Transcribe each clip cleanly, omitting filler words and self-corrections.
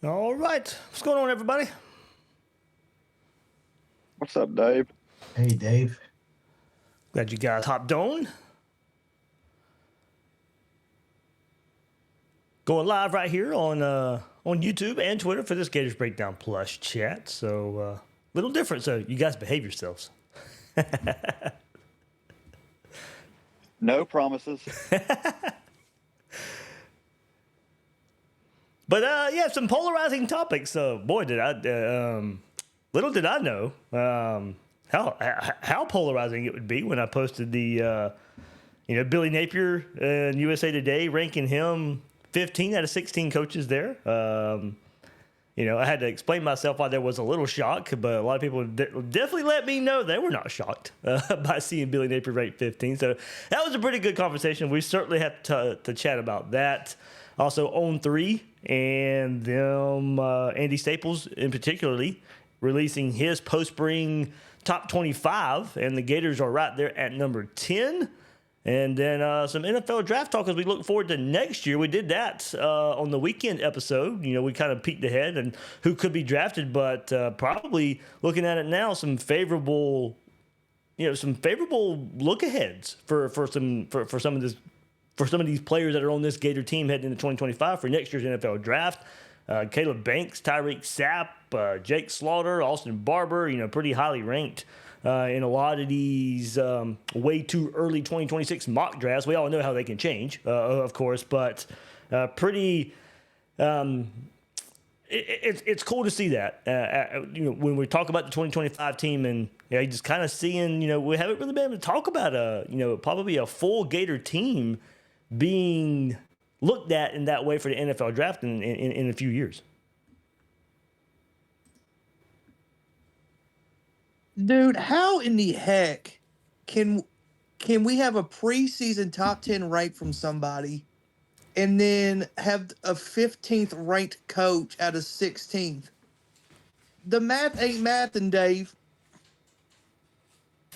All right. What's going on, everybody? What's up, Dave? Hey, Dave. Glad you guys hopped on. Going live right here on YouTube and Twitter for this Gators Breakdown Plus chat. So, little different. So, you guys behave yourselves. No promises. But yeah, some polarizing topics. So, boy, little did I know how polarizing it would be when I posted the Billy Napier and USA Today ranking him 15 out of 16 coaches there. I had to explain myself why there was a little shock, but a lot of people definitely let me know they were not shocked by seeing Billy Napier ranked 15. So that was a pretty good conversation. We certainly have to chat about that. Also, On3 and them, Andy Staples in particularly, releasing his post-spring top 25, and the Gators are right there at number 10. And then some NFL draft talk as we look forward to next year. We did that on the weekend episode. We kind of peeked ahead and who could be drafted, but probably looking at it now, some favorable look aheads for some of these players that are on this Gator team heading into 2025 for next year's NFL draft. Caleb Banks, Tyreek Sapp, Jake Slaughter, Austin Barber, pretty highly ranked in a lot of these way too early 2026 mock drafts. We all know how they can change, of course, but pretty. It's cool to see that. When we talk about the 2025 team, and just kind of seeing, we haven't really been able to talk about probably a full Gator team being looked at in that way for the NFL draft in a few years. Dude, how in the heck can we have a preseason top 10 rank from somebody and then have a 15th ranked coach out of 16th? The math ain't mathing, Dave.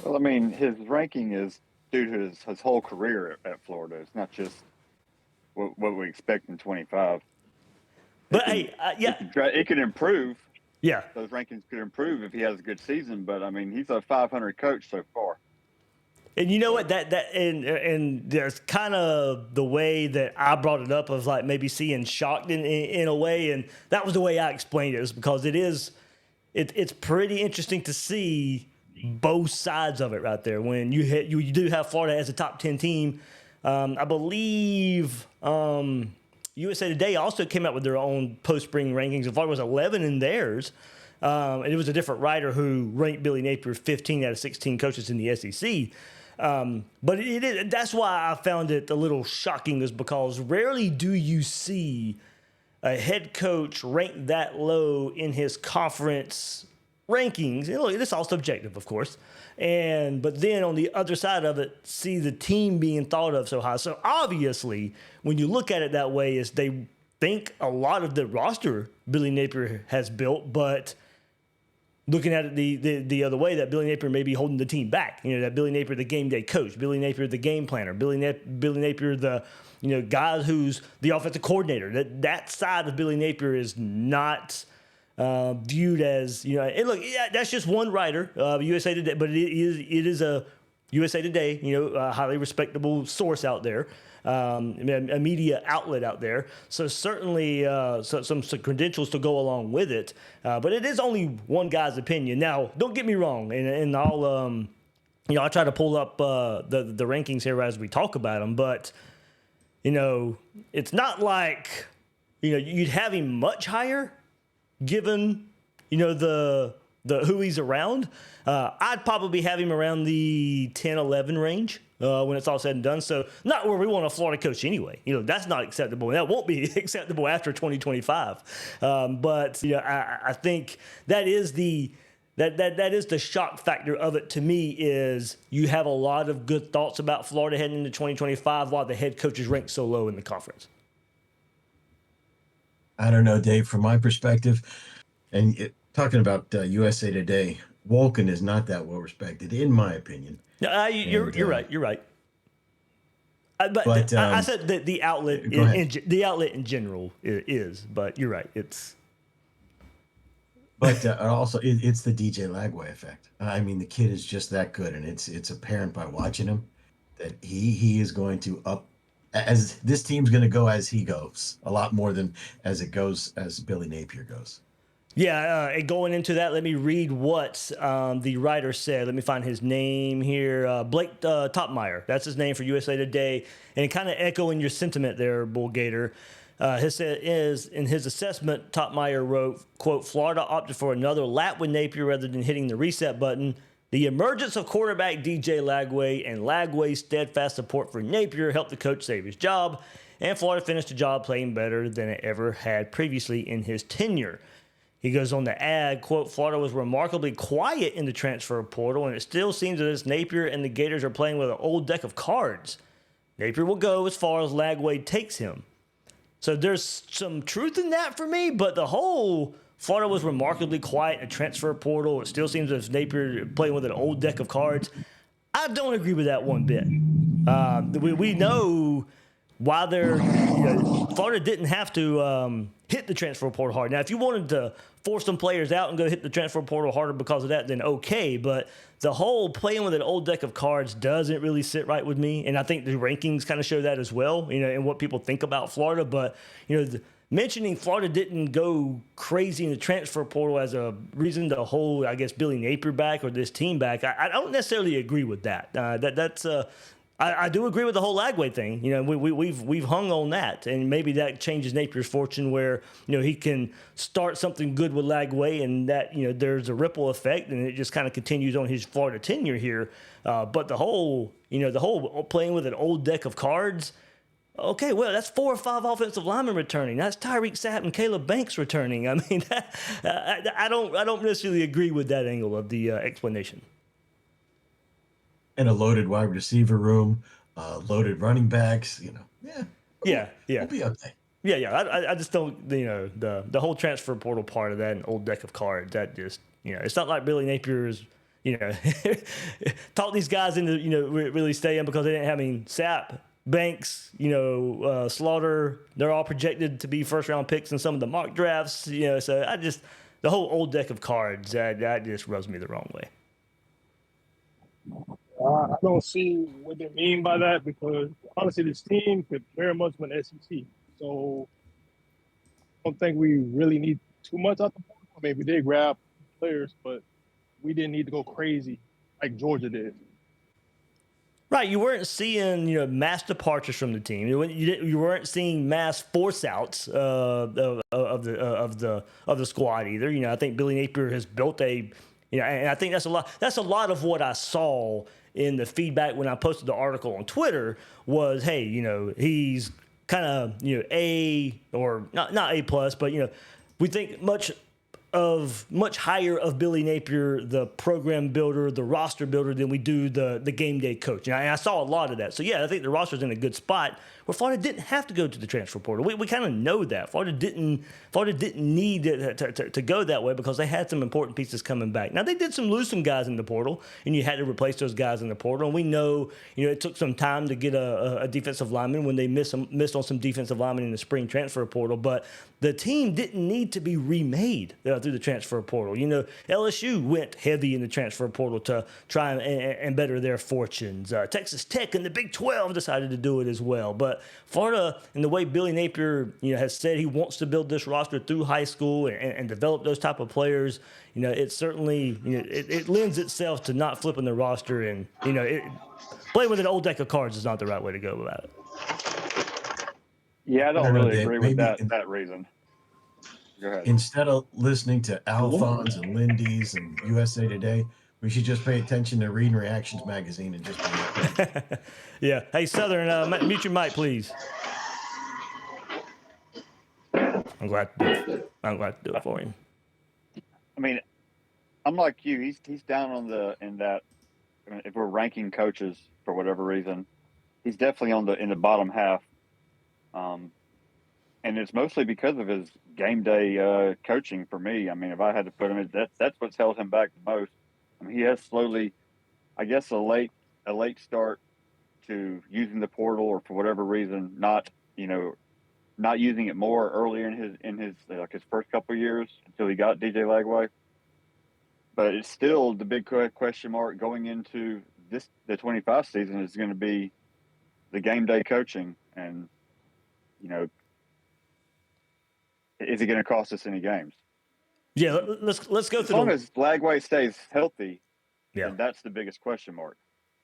Well, I mean, his ranking is due to his whole career at Florida. It's not just what we expect in 25. But it could improve. Yeah, those rankings could improve if he has a good season. But I mean, he's a 500 coach so far. And you know what? And there's kind of the way that I brought it up of like maybe seeing shocked in a way, and that was the way I explained it, is because it's pretty interesting to see both sides of it right there. When you do have Florida as a top 10 team, I believe USA Today also came out with their own post-spring rankings, and Florida was 11 in theirs. And it was a different writer who ranked Billy Napier 15 out of 16 coaches in the SEC. But that's why I found it a little shocking, is because rarely do you see a head coach ranked that low in his conference rankings. And look, it's all subjective, of course. But then on the other side of it, see the team being thought of so high. So obviously, when you look at it that way, is they think a lot of the roster Billy Napier has built, but looking at it the other way, that Billy Napier may be holding the team back. That Billy Napier, the game day coach, Billy Napier, the game planner, Billy Napier, the guy who's the offensive coordinator. That side of Billy Napier is not viewed as, and look, yeah, that's just one writer, USA Today, but it is a USA Today, a highly respectable source out there, a media outlet out there. So certainly some credentials to go along with it. But it is only one guy's opinion. Now, don't get me wrong, and I'll I'll try to pull up the rankings here as we talk about them, but it's not like you'd have him much higher given the who he's around. I'd probably have him around the 10-11 range when it's all said and done. So not where we want a Florida coach anyway. That's not acceptable, and that won't be acceptable after 2025. But I think that is the shock factor of it to me, is you have a lot of good thoughts about Florida heading into 2025 while the head coach is ranked so low in the conference. I don't know, Dave, from my perspective, and talking about USA Today, Wolken is not that well respected, in my opinion. You're right. You're right. But I said that the outlet, the outlet in general is. But you're right. It's But also, it's the DJ Lagway effect. I mean, the kid is just that good, and it's apparent by watching him that he is going to up as this team's going to go as he goes a lot more than as it goes as Billy Napier goes. Yeah, and going into that, let me read what the writer said. Let me find his name here. Blake Topmeyer. That's his name for USA Today. And kind of echoing your sentiment there, Bull Gator. In his assessment, Topmeyer wrote, quote, Florida opted for another lap with Napier rather than hitting the reset button. The emergence of quarterback DJ Lagway and Lagway's steadfast support for Napier helped the coach save his job. And Florida finished the job playing better than it ever had previously in his tenure. He goes on to add, quote, Florida was remarkably quiet in the transfer portal, and it still seems as if Napier and the Gators are playing with an old deck of cards. Napier will go as far as Lagway takes him. So there's some truth in that for me, but the whole Florida was remarkably quiet in the transfer portal. It still seems as if Napier playing with an old deck of cards. I don't agree with that one bit. We know why Florida didn't have to hit the transfer portal hard. Now, if you wanted to force some players out and go hit the transfer portal harder because of that, then okay. But the whole playing with an old deck of cards doesn't really sit right with me. And I think the rankings kind of show that as well, and what people think about Florida. But, mentioning Florida didn't go crazy in the transfer portal as a reason to hold, I guess, Billy Napier back or this team back, I don't necessarily agree with that. I do agree with the whole Lagway thing. We've hung on that, and maybe that changes Napier's fortune where he can start something good with Lagway, and that there's a ripple effect, and it just kind of continues on his Florida tenure here. But the whole playing with an old deck of cards. Okay, well, that's 4 or 5 offensive linemen returning. That's Tyreek Sapp and Caleb Banks returning. I mean, I don't necessarily agree with that angle of the explanation. And a loaded wide receiver room, loaded running backs. Yeah. We'll be okay. Yeah. I just don't. The whole transfer portal part of that and old deck of cards. That just it's not like Billy Napier's taught these guys into really staying because they didn't have Sapp, Banks, Slaughter. They're all projected to be first round picks in some of the mock drafts. So the whole old deck of cards that just rubs me the wrong way. I don't see what they mean by that because honestly, this team could very much win SEC. So I don't think we really need too much out the portal. I mean, we did grab players, but we didn't need to go crazy like Georgia did. Right, you weren't seeing mass departures from the team. You weren't seeing mass force outs of the squad either. I think Billy Napier has built and I think that's a lot. That's a lot of what I saw in the feedback when I posted the article on Twitter was, hey, he's kind of A or not A plus, but we think much higher of Billy Napier, the program builder, the roster builder, than we do the game day coach. And I saw a lot of that. So yeah, I think the roster's in a good spot where Florida didn't have to go to the transfer portal. We kind of know that Florida didn't need to go that way because they had some important pieces coming back. Now they did lose some guys in the portal, and you had to replace those guys in the portal. And we know it took some time to get a defensive lineman when they missed on some defensive linemen in the spring transfer portal. But the team didn't need to be remade through the transfer portal. LSU went heavy in the transfer portal to try and better their fortunes. Texas Tech and the Big 12 decided to do it as well. But Florida, and the way Billy Napier has said he wants to build this roster through high school and develop those type of players, it certainly it lends itself to not flipping the roster, and playing with an old deck of cards is not the right way to go about it. Yeah, I don't really agree with that reason. Go ahead. Instead of listening to Alphonse and Lindy's and USA Today, we should just pay attention to Reading Reactions magazine and just be okay. Yeah. Hey, Southern, mute your mic, please. I'm glad to do it for him. I mean, I'm like you. He's down in that. I mean, if we're ranking coaches for whatever reason, he's definitely in the bottom half. And it's mostly because of his game day coaching for me. I mean, if I had to put him, that's what's held him back the most. I mean, he has slowly, I guess, a late start to using the portal, or for whatever reason, not not using it more earlier in his like his first couple of years until he got DJ Lagway. But it's still the big question mark going into the 25 season is going to be the game day coaching, and is it going to cost us any games? Yeah, let's go through. As long as Lagway stays healthy, yeah, then that's the biggest question mark.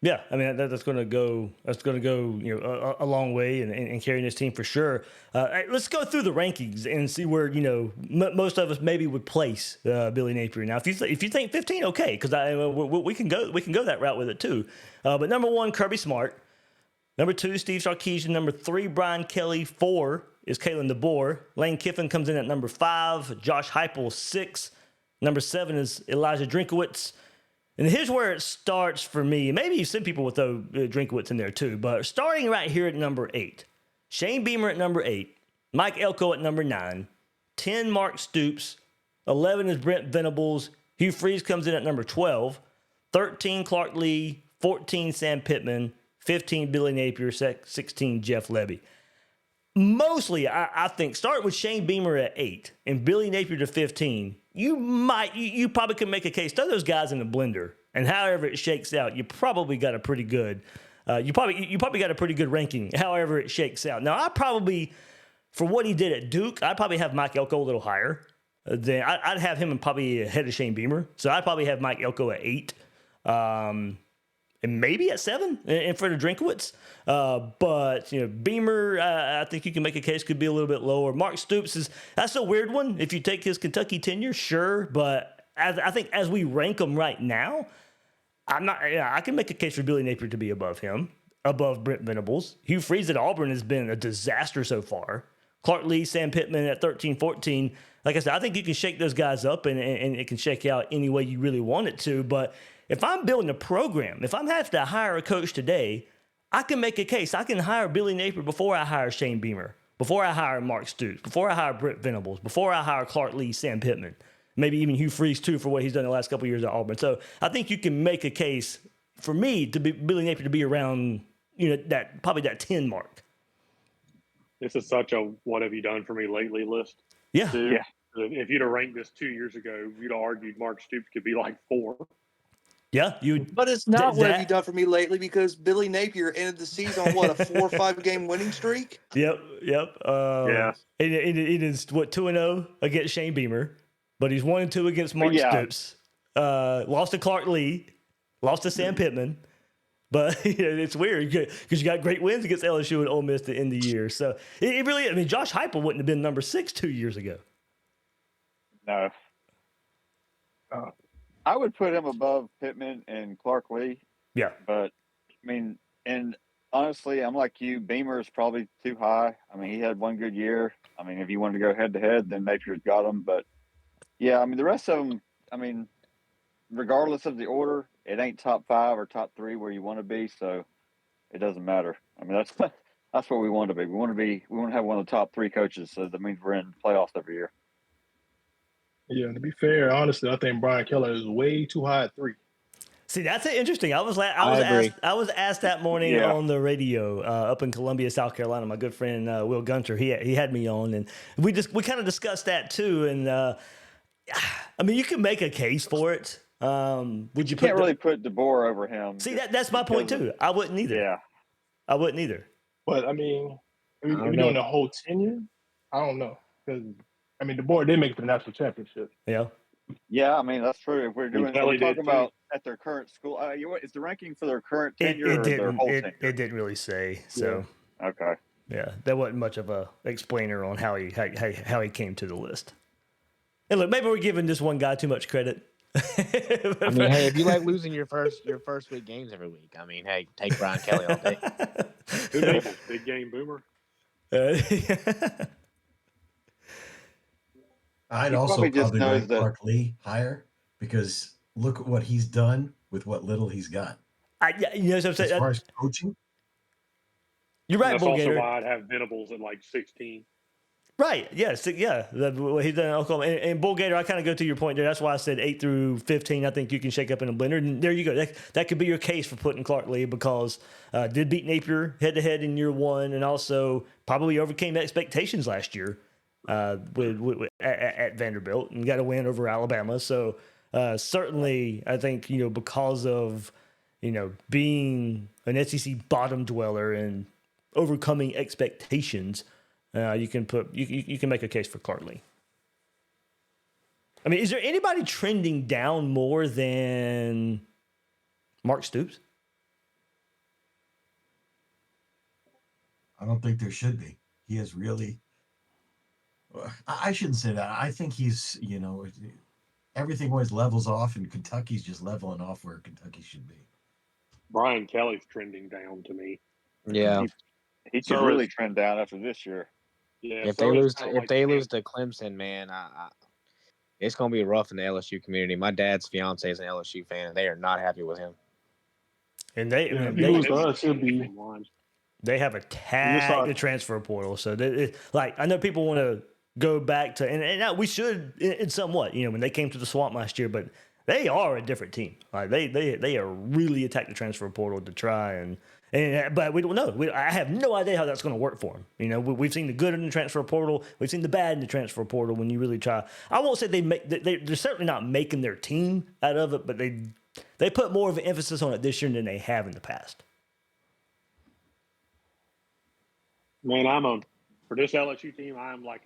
Yeah, I mean that's going to go. That's going to go, a long way in carrying this team for sure. Let's go through the rankings and see where most of us maybe would place Billy Napier. Now, if you think 15, okay, because we can go that route with it too. But number 1, Kirby Smart. Number 2, Steve Sarkisian. Number 3, Brian Kelly. 4 is Kalen DeBoer. Lane Kiffin comes in at number 5. Josh Heupel 6. Number 7 is Elijah Drinkowitz. And here's where it starts for me. Maybe some people will throw Drinkowitz in there too, but starting right here at number 8. Shane Beamer at number 8. Mike Elko at number 9. 10, Mark Stoops. 11 is Brent Venables. Hugh Freeze comes in at number 12. 13, Clark Lee. 14, Sam Pittman. 15, Billy Napier. 16, Jeff Levy. Mostly, I think, start with Shane Beamer at 8 and Billy Napier to 15. You probably could make a case. Throw those guys in the blender, and however it shakes out, you probably got a pretty good. You probably got a pretty good ranking. However it shakes out. Now, I probably, for what he did at Duke, I'd probably have Mike Elko a little higher. Then I'd have him probably ahead of Shane Beamer. So I'd probably have Mike Elko at 8. And maybe at 7 in front of Drinkowitz. But, Beamer, I think you can make a case could be a little bit lower. Mark Stoops that's a weird one. If you take his Kentucky tenure, sure. But I think as we rank them right now, I can make a case for Billy Napier to be above him, above Brent Venables. Hugh Freeze at Auburn has been a disaster so far. Clark Lee, Sam Pittman at 13, 14. Like I said, I think you can shake those guys up and it can shake out any way you really want it to. But if I'm building a program, if I'm having to hire a coach today, I can make a case. I can hire Billy Napier before I hire Shane Beamer, before I hire Mark Stoops, before I hire Brent Venables, before I hire Clark Lee, Sam Pittman, maybe even Hugh Freeze too for what he's done the last couple of years at Auburn. So I think you can make a case for me to be Billy Napier to be around, probably that 10 mark. This is such a what have you done for me lately list. Yeah. Dude, Yeah. If you'd have ranked this 2 years ago, you'd have argued Mark Stoops could be like 4. Yeah, But it's not what have you done for me lately because Billy Napier ended the season on what, a 4 or 5 game winning streak? Yep. Yeah. It is 2-0 against Shane Beamer, but he's 1-2 against Mark Stoops. Lost to Clark Lee, lost to Sam Pittman. But it's weird because you got great wins against LSU and Ole Miss to end the year. So it really, Josh Heupel wouldn't have been number 6 2 years ago. No. I would put him above Pittman and Clark Lee. Yeah. But, and honestly, I'm like you. Beamer is probably too high. He had one good year. If you wanted to go head-to-head, then Napier's got him. But, yeah, the rest of them, regardless of the order, it ain't top 5 or top 3 where you want to be, so it doesn't matter. That's what we want to be. We want to have one of the top 3 coaches, so that means we're in playoffs every year. Yeah, to be fair, honestly, I think Brian Keller is way too high at 3. See, that's interesting. I was asked that morning on the radio up in Columbia, South Carolina. My good friend Will Gunter, he had me on, and we kind of discussed that too. And you can make a case for it. Would you can't really put DeBoer over him? See, that's my point too. I wouldn't either. Yeah, I wouldn't either. But if you're doing the whole tenure, I don't know because DeBoer did make it to the national championship. Yeah. Yeah, that's true. If we're talking about at their current school, is the ranking for their current tenure or their whole tenure? It didn't really say. So okay. Yeah, there wasn't much of a explainer on how he came to the list. And look, maybe we're giving this one guy too much credit. Hey, if you like losing your first week games every week, hey, take Brian Kelly all day. Who knows? Big game boomer. I'd also probably rank Clark Lee higher because look at what he's done with what little he's got. What I'm saying? As far as coaching, you're right, That's also Gator. why I'd have Venables at like 16. Right. Yes. Yeah. What he's done in Oklahoma. And Bull Gator, I kind of go to your point there. That's why I said 8 through 15. I think you can shake up in a blender. And there you go. That could be your case for putting Clark Lee because did beat Napier head to head in year one, and also probably overcame expectations last year at Vanderbilt and got a win over Alabama. So certainly, I think because of being an SEC bottom dweller and overcoming expectations. You can make a case for Clark Lee. I mean, is there anybody trending down more than Mark Stoops? I don't think there should be. He is really. I shouldn't say that. I think he's everything always levels off, and Kentucky's just leveling off where Kentucky should be. Brian Kelly's trending down to me. Yeah. He could really trend down after this year. Yeah. If they lose to Clemson, man, it's gonna be rough in the LSU community. My dad's fiance is an LSU fan, and they are not happy with him. And They they have attacked the transfer portal. So I know people want to go back to and we should in somewhat, when they came to the Swamp last year, but they are a different team. Like they are really attacked the transfer portal to try but we don't know. I have no idea how that's going to work for them. We've seen the good in the transfer portal. We've seen the bad in the transfer portal. When you really try, I won't say they're certainly not making their team out of it, but they put more of an emphasis on it this year than they have in the past. Man, for this LSU team, I'm like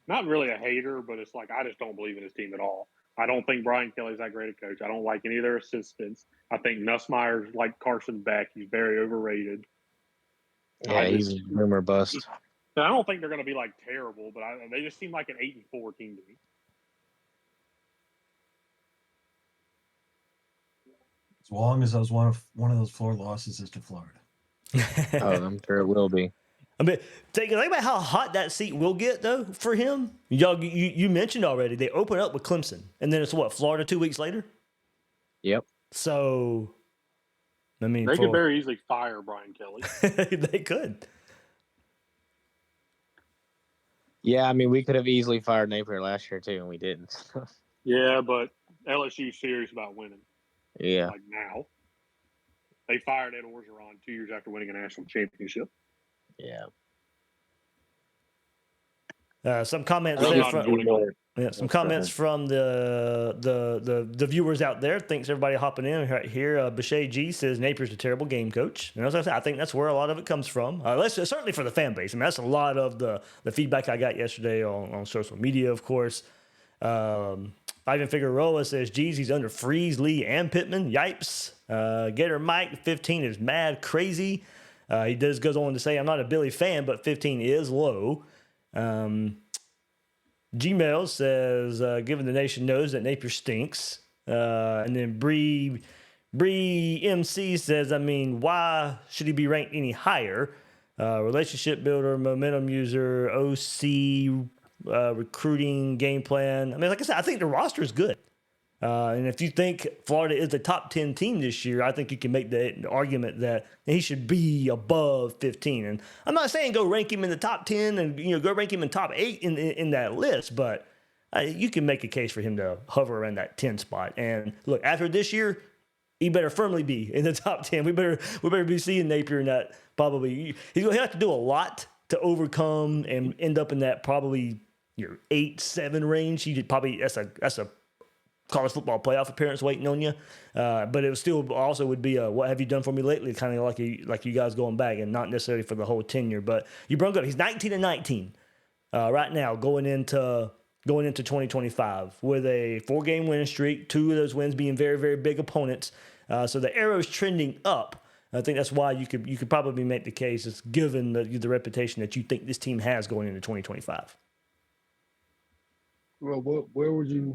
not really a hater, but it's like I just don't believe in this team at all. I don't think Brian Kelly's that great a coach. I don't like any of their assistants. I think Nussmeier's like Carson Beck. He's very overrated. Yeah, he's a rumor bust. I don't think they're going to be like terrible, but they just seem like an 8-4 team to me. As long as I was one of those 4 losses is to Florida. I'm sure it will be. I mean, think about how hot that seat will get, though, for him. Y'all, you mentioned already, they open up with Clemson, and then it's Florida 2 weeks later? Yep. So, I mean, they could very easily fire Brian Kelly. They could. Yeah, I mean, we could have easily fired Napier last year, too, and we didn't. Yeah, but LSU's serious about winning. Yeah. Like now. They fired Ed Orgeron 2 years after winning a national championship. Yeah. Some comments there some comments from the viewers out there. Thanks everybody hopping in right here. Bashay G says Napier's a terrible game coach, and as I said, I think that's where a lot of it comes from. Certainly for the fan base. I mean, that's a lot of the feedback I got yesterday on social media, of course. Ivan Figueroa says, geez, he's under Freeze, Lee, and Pittman. Yipes. Gator Mike 15 is mad crazy. He goes on to say, I'm not a Billy fan, but 15 is low. Gmail says, given the nation knows that Napier stinks. And then Bree MC says, I mean, why should he be ranked any higher? Relationship builder, momentum user, OC, recruiting, game plan. I mean, like I said, I think the roster is good. And if you think Florida is the top 10 team this year, I think you can make the argument that he should be above 15. And I'm not saying go rank him in the top 10 and go rank him in top 8 in that list, but you can make a case for him to hover around that 10 spot. And look, after this year, he better firmly be in the top 10. We better be seeing Napier in that probably. He's going to have to do a lot to overcome and end up in that probably 8-7 range. He probably that's a college football playoff appearance waiting on you, but it still also would be a what have you done for me lately, kind of like you guys going back, and not necessarily for the whole tenure. But you brought up he's 19-19 right now going into 2025 with a 4-game winning streak, 2 of those wins being very, very big opponents. So the arrow's trending up. I think that's why you could probably make the case, it's given the reputation that you think this team has going into 2025. Well, where would you?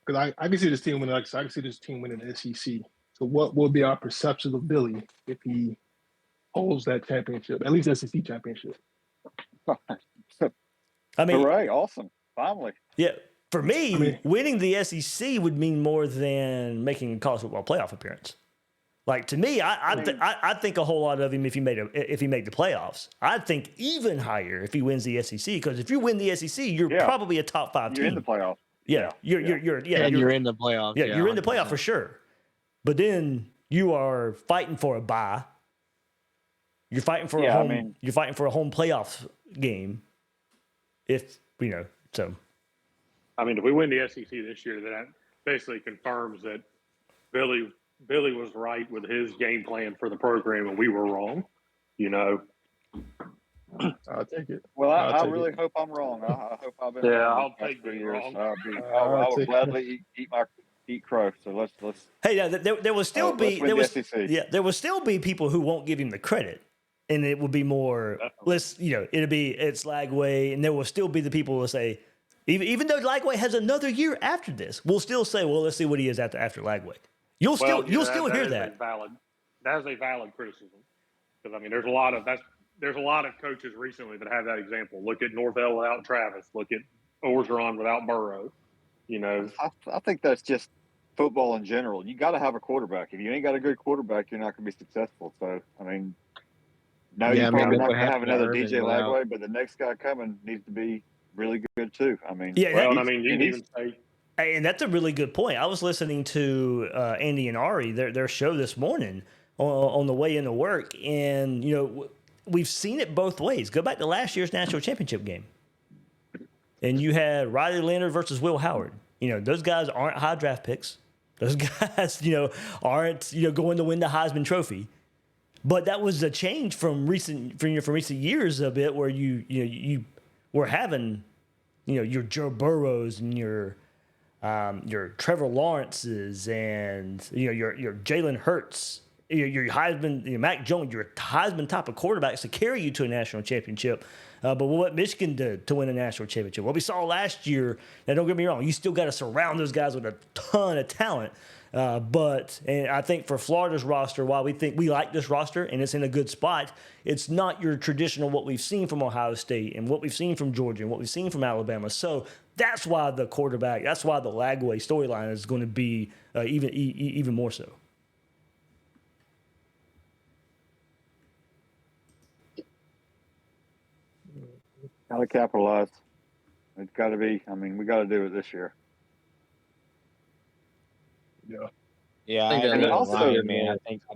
Because I can see this team winning. Like, so I can see this team winning the SEC. So what will be our perception of Billy if he holds that championship, at least SEC championship? I mean, hooray! Awesome, finally. Yeah, for me, winning the SEC would mean more than making a college football playoff appearance. Like to me, I think a whole lot of him if he made the playoffs. I'd think even higher if he wins the SEC, because if you win the SEC, you're probably a top 5 team. You're in the playoffs. Yeah, you're in the playoffs. Yeah, you're in the playoff for sure. But then you are fighting for a bye. You're fighting for a home. You're fighting for a home playoff game. If so. I mean, if we win the SEC this year, then that basically confirms that Billy was right with his game plan for the program, and we were wrong. I'll take it. Well, I really hope I'm wrong. I hope I've been. Yeah, wrong I'll take being wrong. I will gladly eat crow. So let's. Hey, yeah, there will still be SEC. There will still be people who won't give him the credit, and it will be more. It's Lagway, and there will still be the people who will say, even though Lagway has another year after this, we'll still say, well, let's see what he is after Lagway. You'll still hear that. That is a valid criticism, because I mean, there's a lot of coaches recently that have that example. Look at Norvell without Travis. Look at Orgeron without Burrow. I think that's just football in general. You got to have a quarterback. If you ain't got a good quarterback, you're not going to be successful. So I mean, you're probably not going to have another DJ Lagway, but the next guy coming needs to be really good too. I mean, you can even say. And that's a really good point. I was listening to Andy and Ari, their show this morning on the way into work, and we've seen it both ways. Go back to last year's national championship game, and you had Riley Leonard versus Will Howard. Those guys aren't high draft picks. Those guys, aren't going to win the Heisman Trophy. But that was a change from recent years a bit, where you were having your Joe Burrows and your Trevor Lawrences and your Jalen Hurts, your Heisman, Mac Jones, your Heisman type of quarterbacks to carry you to a national championship. But what Michigan did to win a national championship, what we saw last year. Now, don't get me wrong, you still got to surround those guys with a ton of talent. And I think for Florida's roster, while we think we like this roster and it's in a good spot, it's not your traditional what we've seen from Ohio State and what we've seen from Georgia and what we've seen from Alabama. So that's why the Lagway storyline is going to be even more so. Got to capitalize. It's got to be. I mean, we got to do it this year. Yeah, I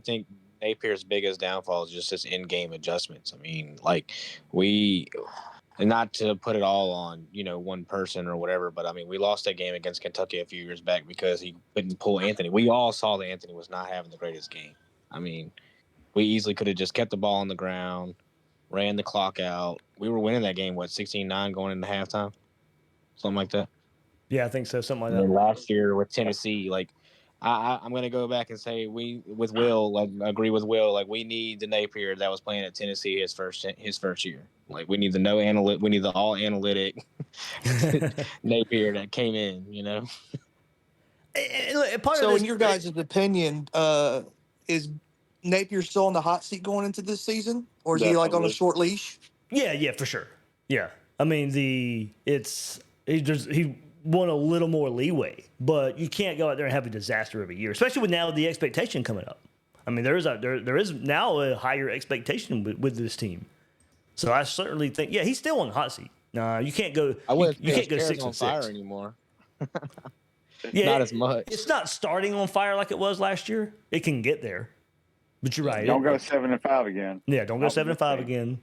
think Napier's biggest downfall is just his in-game adjustments. I mean, not to put it all on, one person or whatever, but I mean, we lost that game against Kentucky a few years back because he couldn't pull Anthony. We all saw that Anthony was not having the greatest game. I mean, we easily could have just kept the ball on the ground, ran the clock out. We were winning that game, 16-9 going into halftime? Something like that. Yeah, I think so. Something like that. And last year with Tennessee, I'm going to go back and say agree with Will. We need the Napier that was playing at Tennessee his first year. We need we need the all analytic Napier that came in, So in your guys' opinion, is Napier still on the hot seat going into this season? Or is he on a short leash? Yeah, for sure. Yeah. I mean, he won a little more leeway, but you can't go out there and have a disaster every year, especially with now the expectation coming up. I mean, there is now a higher expectation with this team. So I certainly think, he's still on the hot seat. You can't go. You can't go 6-6 anymore. Not as much. It's not starting on fire like it was last year. It can get there, but you're right. Don't go 7-5 again. Yeah, don't go 7-5 again.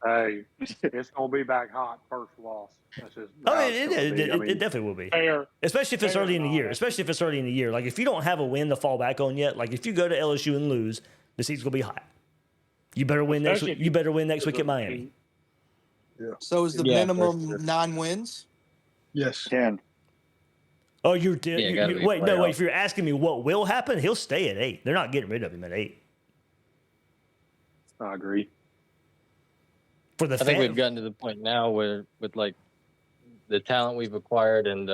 Hey, it's gonna be back hot first loss. That's just. It definitely will be. Fair, especially if it's early in the year. Like if you don't have a win to fall back on yet, like if you go to LSU and lose, the season's gonna be hot. You better win next week. You better win next week at Miami. Yeah. So is the minimum 9 wins? Yes. 10. Oh, wait. If you're asking me what will happen, he'll stay at 8. They're not getting rid of him at 8. I agree. I think we've gotten to the point now where, with the talent we've acquired and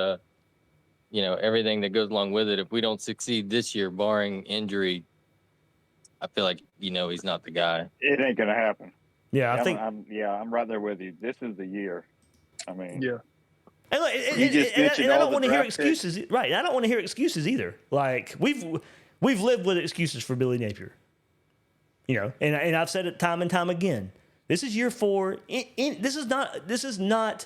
everything that goes along with it, if we don't succeed this year, barring injury, I feel like he's not the guy. It ain't gonna happen. Yeah, I'm right there with you. This is the year. I mean, yeah. And I don't want to hear excuses, right? I don't want to hear excuses either. Like we've We've lived with excuses for Billy Napier. You know, and I've said it time and time again. This is year 4. This is not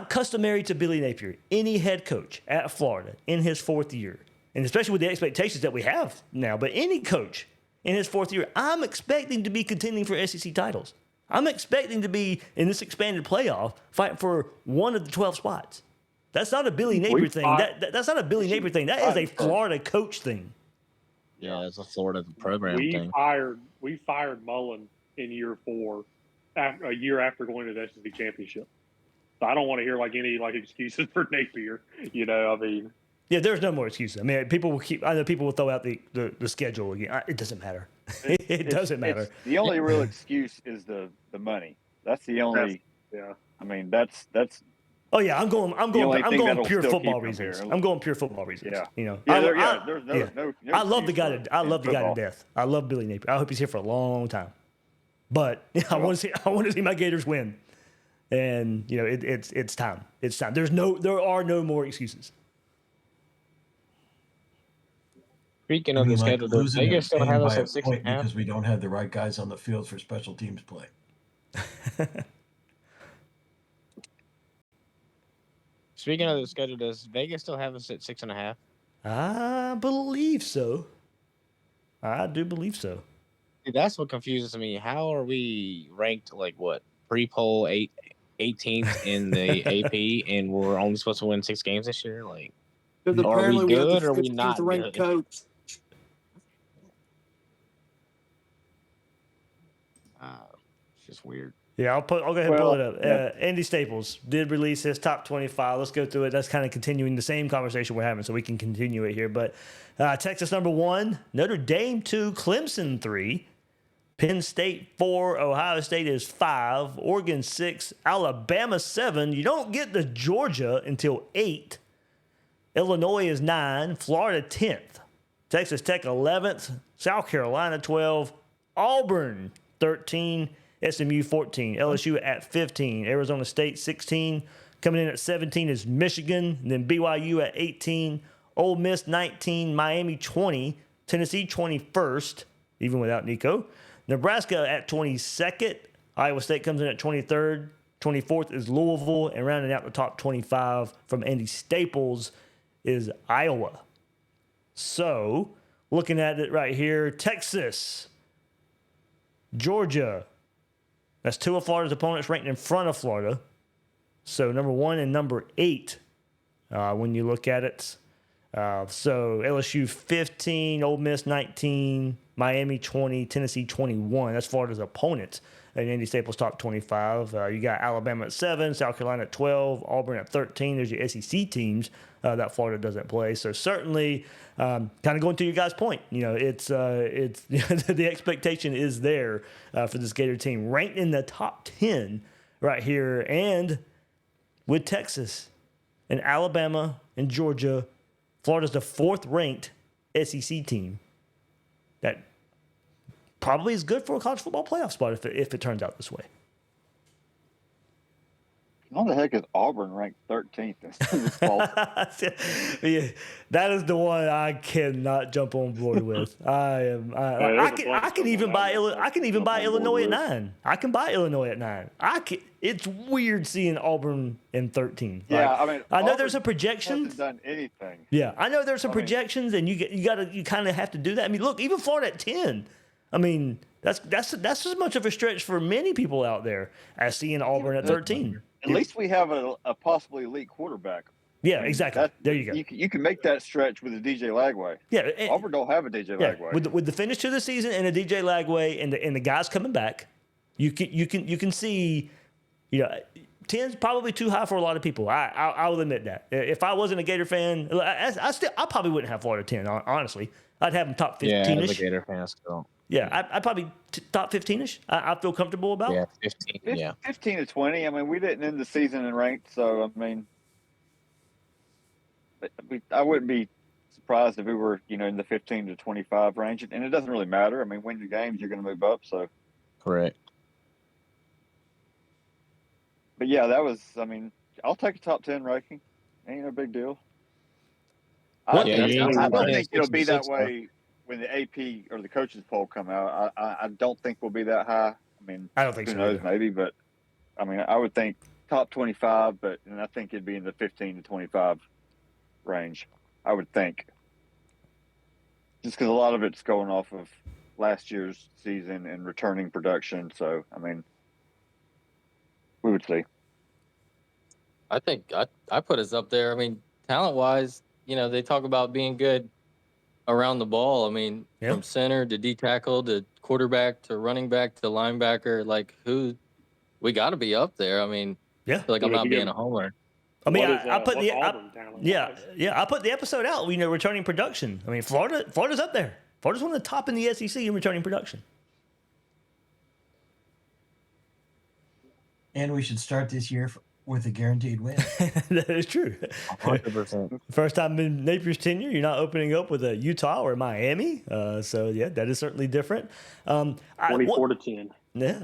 customary to Billy Napier, any head coach at Florida in his 4th year, and especially with the expectations that we have now. But any coach in his 4th year, I'm expecting to be contending for SEC titles. I'm expecting to be in this expanded playoff fighting for one of the 12 spots. That's not a Billy Napier thing. That's not a Billy Napier thing. That is a Florida coach thing. Yeah, it's a Florida program thing. We fired Mullen in year 4, a year after going to the SEC championship. So I don't want to hear any excuses for Napier. You know, I mean, yeah, there's no more excuses. I mean, I know people will throw out the schedule again. It doesn't matter. It doesn't matter. The only real excuse is the money. That's the only. Yeah. I mean, that's. Oh yeah, I'm going pure football reasons. I'm going pure football reasons. Yeah. You know. There's no I love the guy. I love the guy to death. I love Billy Napier. I hope he's here for a long time. But I want to see my Gators win. And you know, it's time. It's time. There are no more excuses. Speaking of the schedule, does Vegas still have us at 6.5? Because we don't have the right guys on the field for special teams play. Speaking of the schedule, does Vegas still have us at 6.5? I believe so. I do believe so. Dude, that's what confuses me. How are we ranked pre-poll 18th in the AP, and we're only supposed to win 6 games this year? Because are we good or are we 15th not ranked good? coach. It's just weird. Yeah, I'll go ahead and pull it up. Yeah. Andy Staples did release his top 25. Let's go through it. That's kind of continuing the same conversation we're having, so we can continue it here. But Texas number 1, Notre Dame 2, Clemson 3, Penn State 4, Ohio State is 5, Oregon 6, Alabama 7. You don't get to Georgia until 8. Illinois is 9, Florida 10th, Texas Tech 11th, South Carolina 12, Auburn 13, SMU 14, LSU at 15, Arizona State 16. Coming in at 17 is Michigan, and then BYU at 18, Ole Miss 19, Miami 20, Tennessee 21st, even without Nico. Nebraska at 22nd, Iowa State comes in at 23rd, 24th is Louisville, and rounding out the top 25 from Andy Staples is Iowa. So, looking at it right here, Texas, Georgia, that's 2 of Florida's opponents ranked in front of Florida. So number 1 and number 8 when you look at it. So LSU 15, Ole Miss 19, Miami 20, Tennessee 21. That's Florida's opponents. And Andy Staples top 25. You got Alabama at 7, South Carolina at 12, Auburn at 13. There's your SEC teams that Florida doesn't play. So certainly, kind of going to your guys' point, you know, it's the expectation is there for this Gator team, ranked in the top 10 right here, and with Texas and Alabama and Georgia, Florida's the 4th ranked SEC team. That probably is good for a college football playoff spot if it turns out this way. How the heck is Auburn ranked 13th in this fall? Yeah, that is the one I cannot jump on board with. I can even buy Illinois at 9. I can buy Illinois at 9. It's weird seeing Auburn in 13. Yeah, I mean, I know there's a projection. Hasn't done anything. Yeah, I know there's some projections, and you kind of have to do that. I mean, look, even Florida at 10. I mean, that's as much of a stretch for many people out there as seeing Auburn at 13. At least we have a possibly elite quarterback. Yeah, exactly. There you go. You can make that stretch with a DJ Lagway. Yeah, Auburn don't have a DJ Lagway. With the finish to the season and a DJ Lagway and the guys coming back, you can see, you know, 10's probably too high for a lot of people. I will admit that. If I wasn't a Gator fan, I probably wouldn't have Florida 10. Honestly, I'd have them top 15ish. Yeah, as a Gator fan, still. Yeah, I'd probably top 15ish. I feel comfortable about. Yeah, 15. Yeah, 15 to 20. I mean, we didn't end the season in ranked, so I mean, I wouldn't be surprised if we were, you know, in the 15 to 25 range. And it doesn't really matter. I mean, win your games, you're going to move up. So correct. But yeah, that was. I mean, I'll take a top 10 ranking. Ain't no big deal. I Yeah, don't think it'll be that way when the AP or the coaches poll come out. I don't think we'll be that high. I mean, I don't think who so knows, either. maybe, but I mean, I would think top 25, and I think it'd be in the 15 to 25 range. I would think, just because a lot of it's going off of last year's season and returning production. So, I mean, we would see. I think I put us up there. I mean, talent wise, they talk about being good around the ball. I mean, from center to D tackle to quarterback to running back to linebacker, like we got to be up there. I mean, I feel like I'm not being a homer. I mean, I put I put the episode out. Returning production. I mean, Florida's up there. Florida's one of the top in the SEC in returning production. And we should start this year with a guaranteed win. That is true. 100%. First time in Napier's tenure, you're not opening up with a Utah or Miami. So yeah, that is certainly different. 24 to 10. Yeah.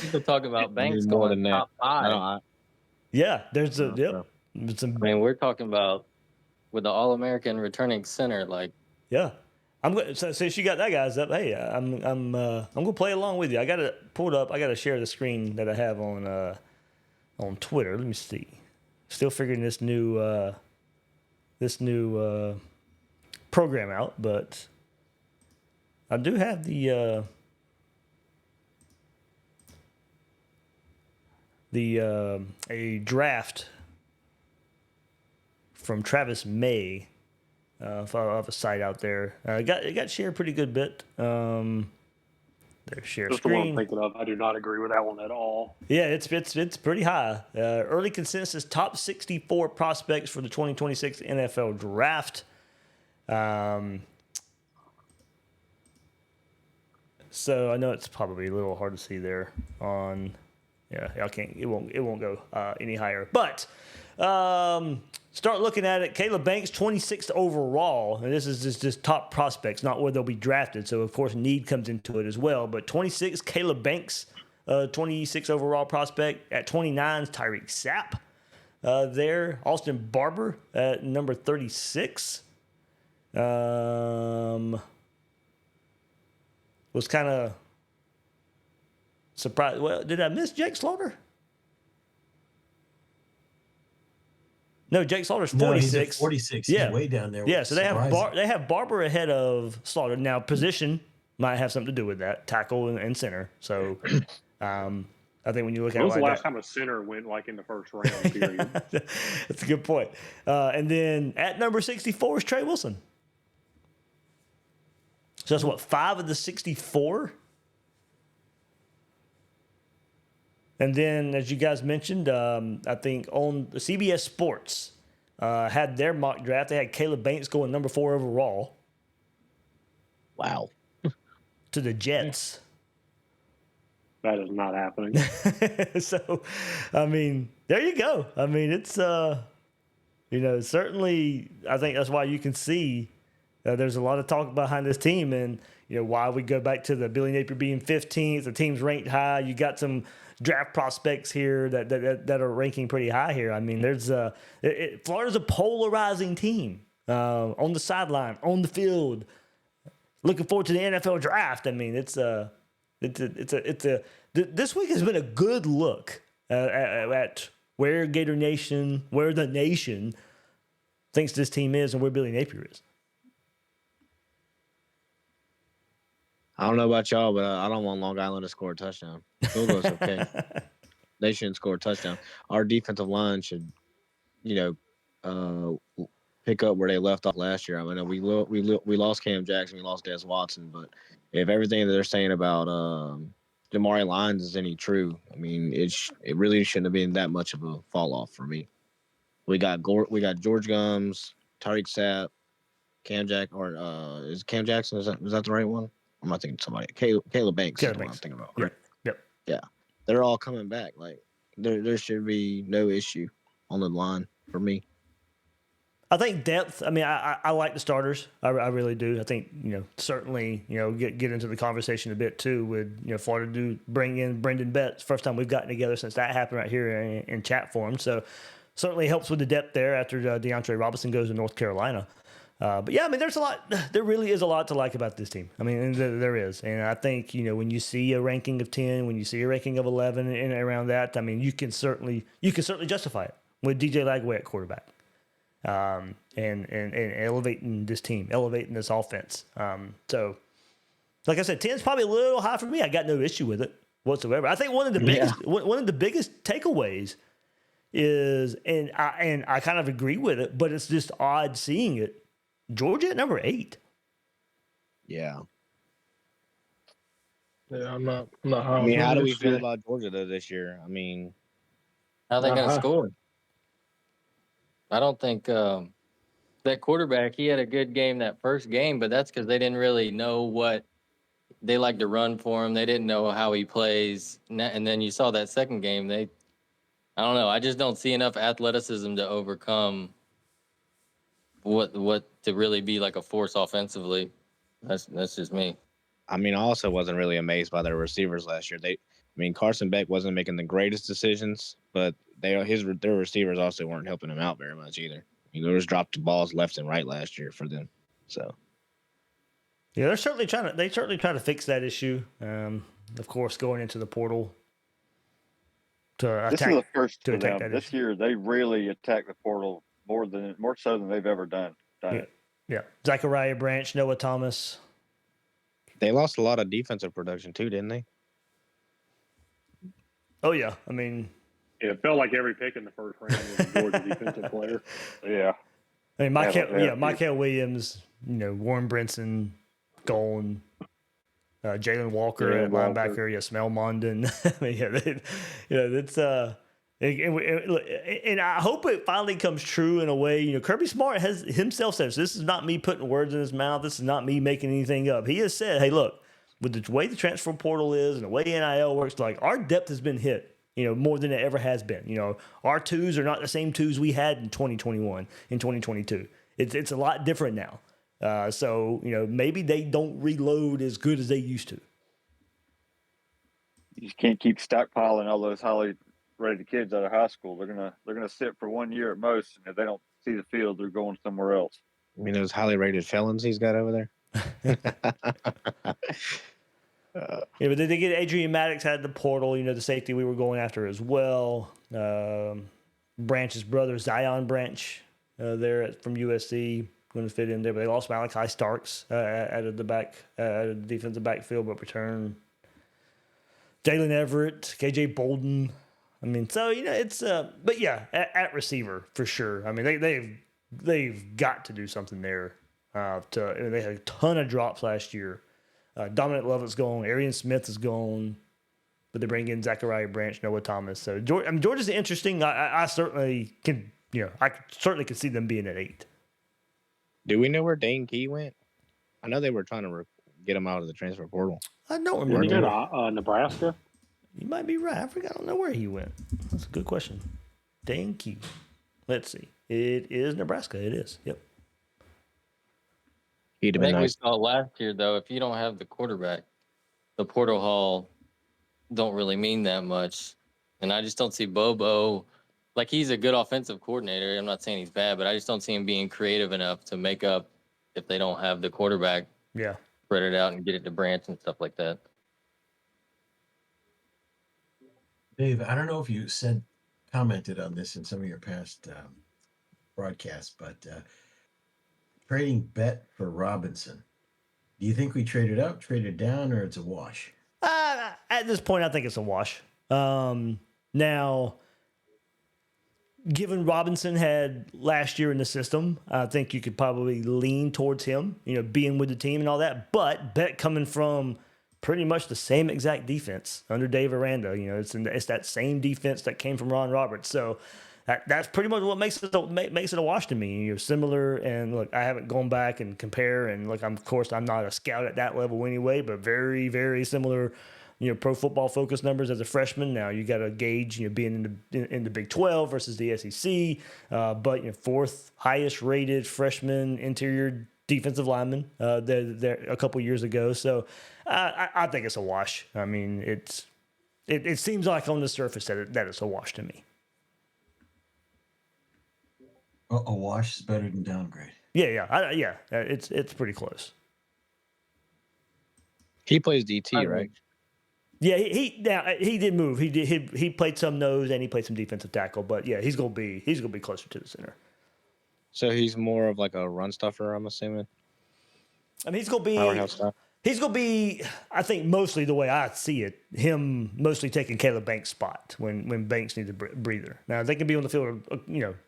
People talk about Banks more going than top that. 5. Yeah, there's a I mean, we're talking about with the All-American returning center, like. Yeah. So since you got that guys up, hey, I'm gonna play along with you. I got it pulled up. I got to share the screen that I have on Twitter. Let me see. Still figuring this new program out, but I do have a draft from Travis May. Of a site out there. It got shared pretty good bit. Their share That's screen. the one I'm thinking of. I do not agree with that one at all. Yeah, it's pretty high. Early consensus top 64 prospects for the 2026 NFL draft. So I know it's probably a little hard to see there on. Yeah, I can't. It won't go any higher. But start looking at it. Caleb Banks, 26th overall, and this is just top prospects, not where they'll be drafted. So of course need comes into it as well. But 26, Caleb Banks, 26 overall prospect. At 29 is Tyreek Sapp. There, Austin Barber at number 36. Was kind of surprised. Well, did I miss Jake Slaughter? No, Jake Slaughter's 46. No, he's at 46. Yeah. He's way down there. Yeah, so they have Barber ahead of Slaughter. Now, position might have something to do with that, tackle and center. So, I think when you look at it was like the last that, time a center went like in the first round, period? that's a good point. And then at number 64 is Trey Wilson. So that's what, 5 of the 64? And then, as you guys mentioned, I think on the CBS Sports had their mock draft. They had Caleb Banks going number 4 overall. Wow. To the Jets. That is not happening. So, I mean, there you go. I mean, it's, certainly, I think that's why you can see there's a lot of talk behind this team and, why we go back to the Billy Napier being 15th. The team's ranked high. You got some draft prospects here that are ranking pretty high here. I mean, there's Florida's a polarizing team on the sideline, on the field. Looking forward to the NFL draft. I mean, this week has been a good look at where Gator Nation, where the nation thinks this team is, and where Billy Napier is. I don't know about y'all, but I don't want Long Island to score a touchdown. Field goal's okay. They shouldn't score a touchdown. Our defensive line should, pick up where they left off last year. I mean, we lost Cam Jackson, we lost Des Watson, but if everything that they're saying about Jamari Lyons is any true, I mean, it really shouldn't have been that much of a fall off for me. We got George Gums, Tariq Sapp, Cam Jack, or is Cam Jackson? Is that the right one? I'm not thinking somebody. Caleb Banks is the one I'm thinking about. Right? Yep. Yeah. They're all coming back. Like there should be no issue on the line for me. I think depth. I mean, I like the starters. I really do. I think certainly get into the conversation a bit too with Florida do bring in Brendan Betts. First time we've gotten together since that happened right here in chat form. So certainly helps with the depth there after DeAndre Robinson goes to North Carolina. But yeah, I mean, there really is a lot to like about this team. I mean, there is. And I think, when you see a ranking of 10, when you see a ranking of 11 and around that, I mean, you can certainly justify it with DJ Lagway at quarterback. And elevating this team, elevating this offense. So like I said, 10 is probably a little high for me. I got no issue with it whatsoever. I think one of the biggest takeaways is, and I kind of agree with it, but it's just odd seeing it. Georgia at number 8. Yeah. Yeah, I'm not high. I mean, how do we feel about Georgia though this year? I mean, how are they going to score? I don't think that quarterback, he had a good game that first game, but that's because they didn't really know what they like to run for him. They didn't know how he plays. And then you saw that second game. I don't know. I just don't see enough athleticism to overcome what to really be like a force offensively. That's just me. I mean, I also wasn't really amazed by their receivers last year. Carson Beck wasn't making the greatest decisions, but their receivers also weren't helping him out very much either. They just dropped balls left and right last year for them. So yeah, they're certainly trying to fix that issue. Of course, going into the portal to attack. This is the first to for attack them. that This issue. year, they really attacked the portal more so than they've ever done it. Yeah, Zachariah Branch, Noah Thomas. they lost a lot of defensive production too, didn't they? Oh yeah, I mean, it felt like every pick in the first round was a Georgia defensive player. Yeah. I mean, Michael Williams, Warren Brinson, gone. Jalen Walker at linebacker, Smell Mondon. I mean, it's and I hope it finally comes true in a way. Kirby Smart has himself said, so this is not me putting words in his mouth. This is not me making anything up. He has said, hey, look, with the way the transfer portal is and the way NIL works, like our depth has been hit. More than it ever has been. Our twos are not the same twos we had in 2021, in 2022. It's a lot different now. So maybe they don't reload as good as they used to. You just can't keep stockpiling all those highly rated kids out of high school. They're gonna sit for 1 year at most, and if they don't see the field, they're going somewhere else. I mean, those highly rated felons he's got over there. But they get Adrian Maddox out of the portal, the safety we were going after as well. Branch's brother, Zion Branch, there from USC, going to fit in there. But they lost Malachi Starks out of the defensive backfield, but return Jalen Everett, KJ Bolden. I mean, so it's but yeah, at receiver for sure. I mean, they've got to do something there. They had a ton of drops last year. Dominic Lovett's gone. Arian Smith is gone. But they bring in Zachariah Branch, Noah Thomas. So Georgia's interesting. I certainly can, I certainly can see them being at 8. Do we know where Dane Key went? I know they were trying to get him out of the transfer portal. I don't remember. Did he go to Nebraska? You might be right. I don't know where he went. That's a good question. Dane Key. Let's see. It is Nebraska. It is. Yep. I think we saw last year, though, if you don't have the quarterback, the portal haul don't really mean that much. And I just don't see Bobo. Like, he's a good offensive coordinator. I'm not saying he's bad, but I just don't see him being creative enough to make up if they don't have the quarterback. Yeah. Spread it out and get it to Branch and stuff like that. Dave, I don't know if you commented on this in some of your past broadcasts, but trading Bet for Robinson. Do you think we traded up, traded down, or it's a wash? At this point, I think it's a wash. Now, given Robinson had last year in the system, I think you could probably lean towards him, being with the team and all that. But Bet coming from pretty much the same exact defense under Dave Aranda, it's that same defense that came from Ron Roberts. So that's pretty much what makes it a wash to me. You're similar, and look, I haven't gone back and compare, and look, I'm not a scout at that level anyway, but very, very similar. Pro Football Focus numbers as a freshman. Now you got to gauge, being in the Big 12 versus the SEC. But fourth highest rated freshman interior defensive lineman there a couple years ago. So I think it's a wash. I mean, it seems like on the surface that it's a wash to me. A wash is better than downgrade. Yeah. It's pretty close. He plays DT, right? Yeah, he did move. He played some nose and he played some defensive tackle. But yeah, he's gonna be closer to the center. So he's more of like a run stuffer, I'm assuming. I mean, he's gonna be. I think mostly the way I see it, him mostly taking Caleb Banks' spot when Banks needs a breather. Now they can be on the field,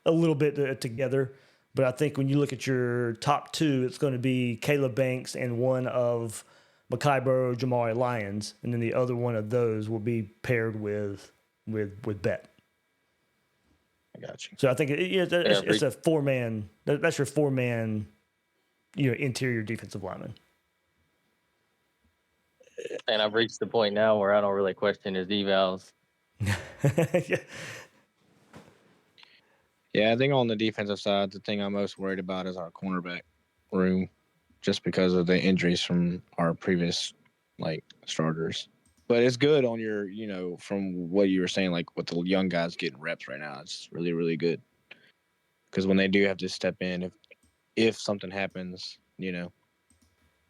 a little bit together, but I think when you look at your top two, it's going to be Caleb Banks and one of Mekhi Burrow, Jamari Lyons, and then the other one of those will be paired with Bet. I got you. So I think it's a 4-man. That's your 4-man, interior defensive lineman. And I've reached the point now where I don't really question his evals. Yeah, I think on the defensive side, the thing I'm most worried about is our cornerback room, just because of the injuries from our previous starters. But it's good on your, from what you were saying, like with the young guys getting reps right now, it's really, really good. Because when they do have to step in, if something happens, they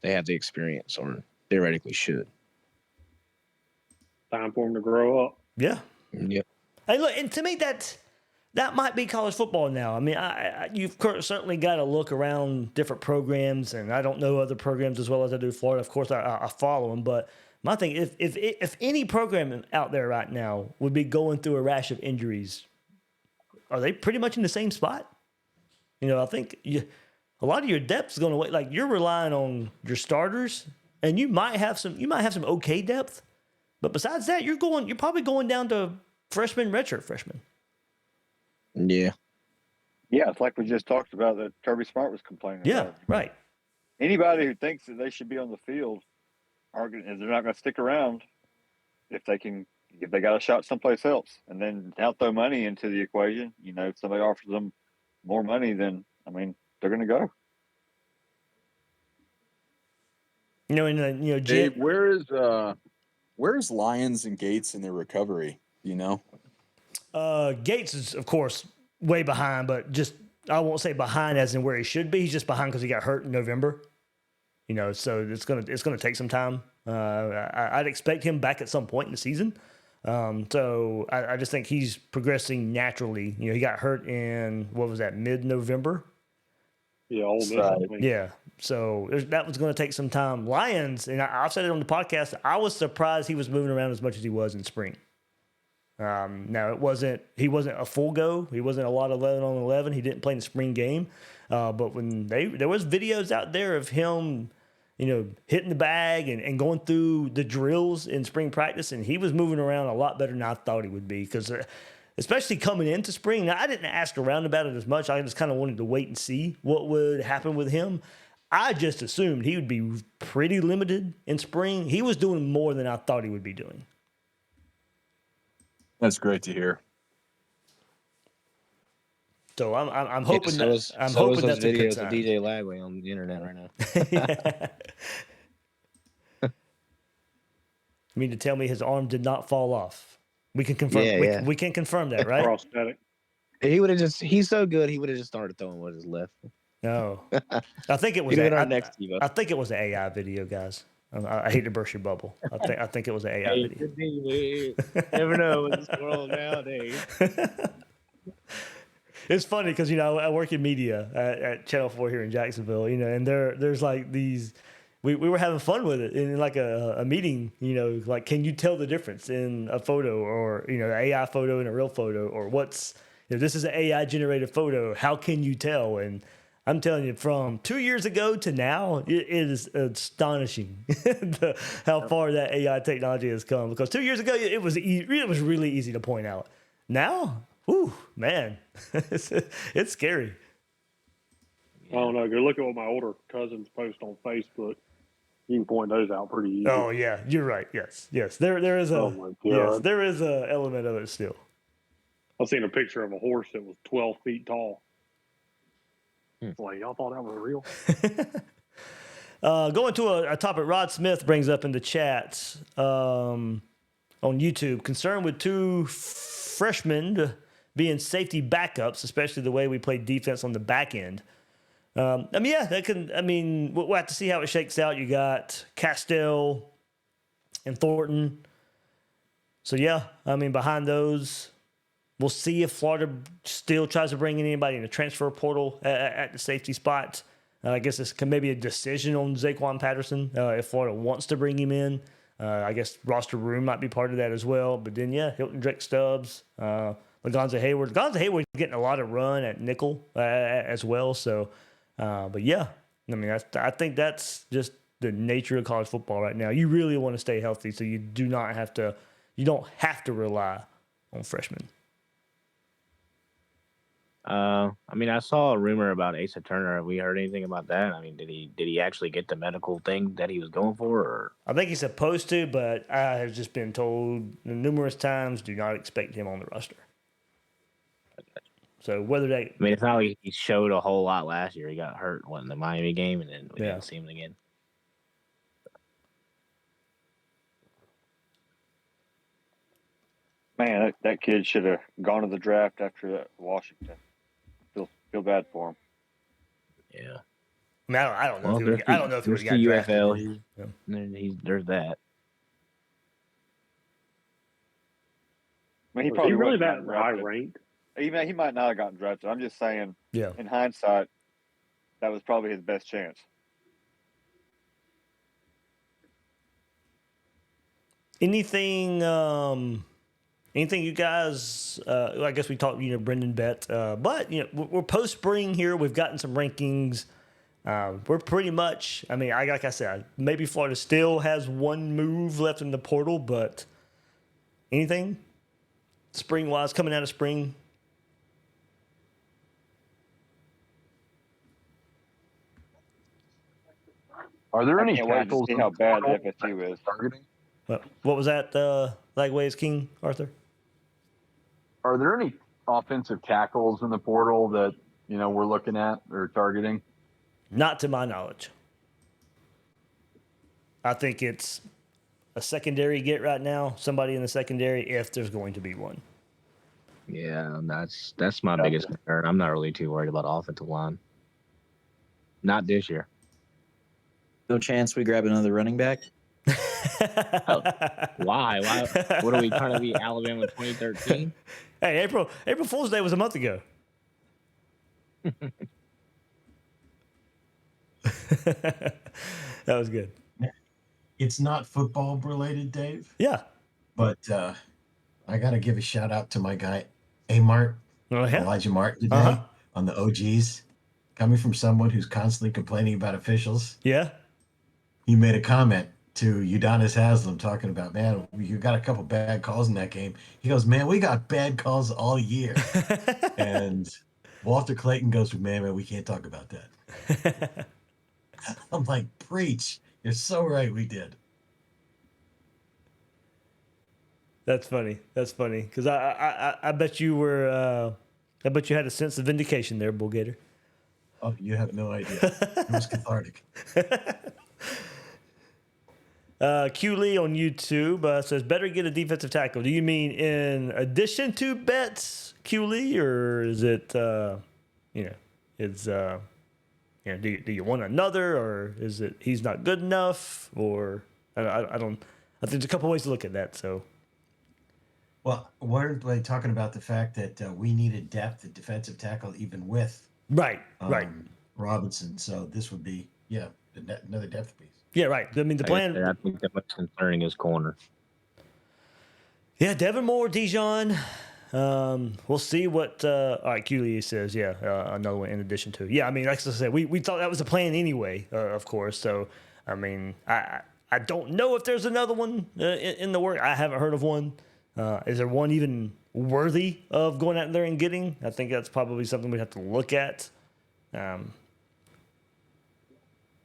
have the experience, or theoretically should. Time for them to grow up. Yeah. Yep. Hey, look, and to me that might be college football now. I mean, you've certainly got to look around different programs, and I don't know other programs as well as I do Florida. Of course, I follow them, but my thing, if any program out there right now would be going through a rash of injuries, are they pretty much in the same spot? I think a lot of your depth is going to wait. Like, you're relying on your starters, and you might have some okay depth, but besides that, you're probably going down to redshirt freshmen. Yeah. Yeah, it's like we just talked about that Kirby Smart was complaining about. Yeah, right. Anybody who thinks that they should be on the field they're not going to stick around if they got a shot someplace else. And then now throw money into the equation. If somebody offers them more money, then they're going to go. Dave, where's Lyons and Gates in their recovery? Gates is, of course, way behind, but just I won't say behind as in where he should be. He's just behind because he got hurt in November. So it's gonna take some time. I'd expect him back at some point in the season. So I just think he's progressing naturally. He got hurt in mid-November. Yeah, Ole Miss. Yeah. So that was going to take some time. Lyons, and I've said it on the podcast, I was surprised he was moving around as much as he was in spring. Now he wasn't a full go. He wasn't a lot of 11 on 11. He didn't play in the spring game. But when there was videos out there of him, hitting the bag and going through the drills in spring practice, and he was moving around a lot better than I thought he would be, because especially coming into spring. Now, I didn't ask around about it as much. I just kind of wanted to wait and see what would happen with him. I just assumed he would be pretty limited in spring. He was doing more than I thought he would be doing. That's great to hear. So I'm hoping that's a videos good sign. of DJ Lagway on the internet right now. You mean to tell me his arm did not fall off? We can confirm. We can confirm that, right? Prosthetic. He's so good. He would have just started throwing with his left. No, I think it was. I think it was an AI video, guys. I hate to burst your bubble. I think it was an AI video. Never know in this world nowadays. It's funny because I work in media at Channel 4 here in Jacksonville, and there's like these. We were having fun with it in like a meeting, like, can you tell the difference in a photo or an AI photo and a real photo, or what's this is an AI generated photo? How can you tell? And I'm telling you, from 2 years ago to now, it is astonishing how far that AI technology has come. Because 2 years ago, it was really easy to point out. Now, whew, man, it's scary. I don't know. Go look at what my older cousins post on Facebook. You can point those out pretty easy. Oh yeah, you're right. Yes. There is there is a element of it still. I've seen a picture of a horse that was 12 feet tall. It's like, y'all thought that was real? Going to a topic Rod Smith brings up in the chat on YouTube. Concerned with two freshmen being safety backups, especially the way we play defense on the back end. We'll have to see how it shakes out. You got Castell and Thornton. So, behind those, we'll see if Florida still tries to bring in anybody in the transfer portal at the safety spot. I guess it's maybe a decision on Zaquan Patterson if Florida wants to bring him in. I guess roster room might be part of that as well. But then, Hilton Drake Stubbs, Lagonza Hayward. Lagonza Hayward's getting a lot of run at nickel as well. So, I think that's just the nature of college football right now. You really want to stay healthy, so you don't have to rely on freshmen. I saw a rumor about Asa Turner. Have we heard anything about that? I mean, did he actually get the medical thing that he was going for? Or? I think he's supposed to, but I have just been told numerous times, do not expect him on the roster. So whether they... it's not like he showed a whole lot last year. He got hurt in the Miami game, and then we didn't see him again. Man, that kid should have gone to the draft after Washington. Feel bad for him. Yeah. I don't know. I don't know if he would have got drafted. There's that. He probably really that high ranked. He might not have gotten drafted. I'm just saying. Yeah. In hindsight, that was probably his best chance. Anything you guys, I guess we talked, Brendan Bet, but, we're post-spring here. We've gotten some rankings. We're pretty much, like I said, maybe Florida still has one move left in the portal, but anything spring-wise coming out of spring? Are there any tackles? See how bad FSU is. Targeting? What was that, Lagways King, Arthur? Are there any offensive tackles in the portal that, we're looking at or targeting? Not to my knowledge. I think it's a secondary get right now, somebody in the secondary, if there's going to be one. Yeah, that's my biggest concern. I'm not really too worried about offensive line. Not this year. No chance we grab another running back? Why? What are we trying to be, Alabama 2013? Hey, April Fool's Day was a month ago. That was good. It's not football related, Dave. Yeah. But I got to give a shout out to my guy, Amart, Elijah Martin today on the OGs. Coming from someone who's constantly complaining about officials. Yeah. He made a comment to Udonis Haslam talking about, man, you got a couple bad calls in that game. He goes, man, we got bad calls all year. And Walter Clayton goes, man, we can't talk about that. I'm like, preach. You're so right, we did. That's funny. Because I bet you were, I bet you had a sense of vindication there, Bull Gator. Oh, you have no idea. It was cathartic. Q Lee on YouTube says, better get a defensive tackle. Do you mean in addition to Betts, Q Lee, or is it, do you want another, or is it he's not good enough, or I think there's a couple ways to look at that. So, well, weren't they talking about the fact that we needed depth at defensive tackle even with right Robinson? So this would be another depth piece. Yeah, right. I mean, the plan. I think that what's concerning is corner. Yeah, Devin Moore, Dijon. We'll see what. All right, Q says, another one in addition to. Yeah, I mean, like I said, we thought that was the plan anyway, of course. So, I mean, I don't know if there's another one in the work. I haven't heard of one. Is there one even worthy of going out there and getting? I think that's probably something we'd have to look at.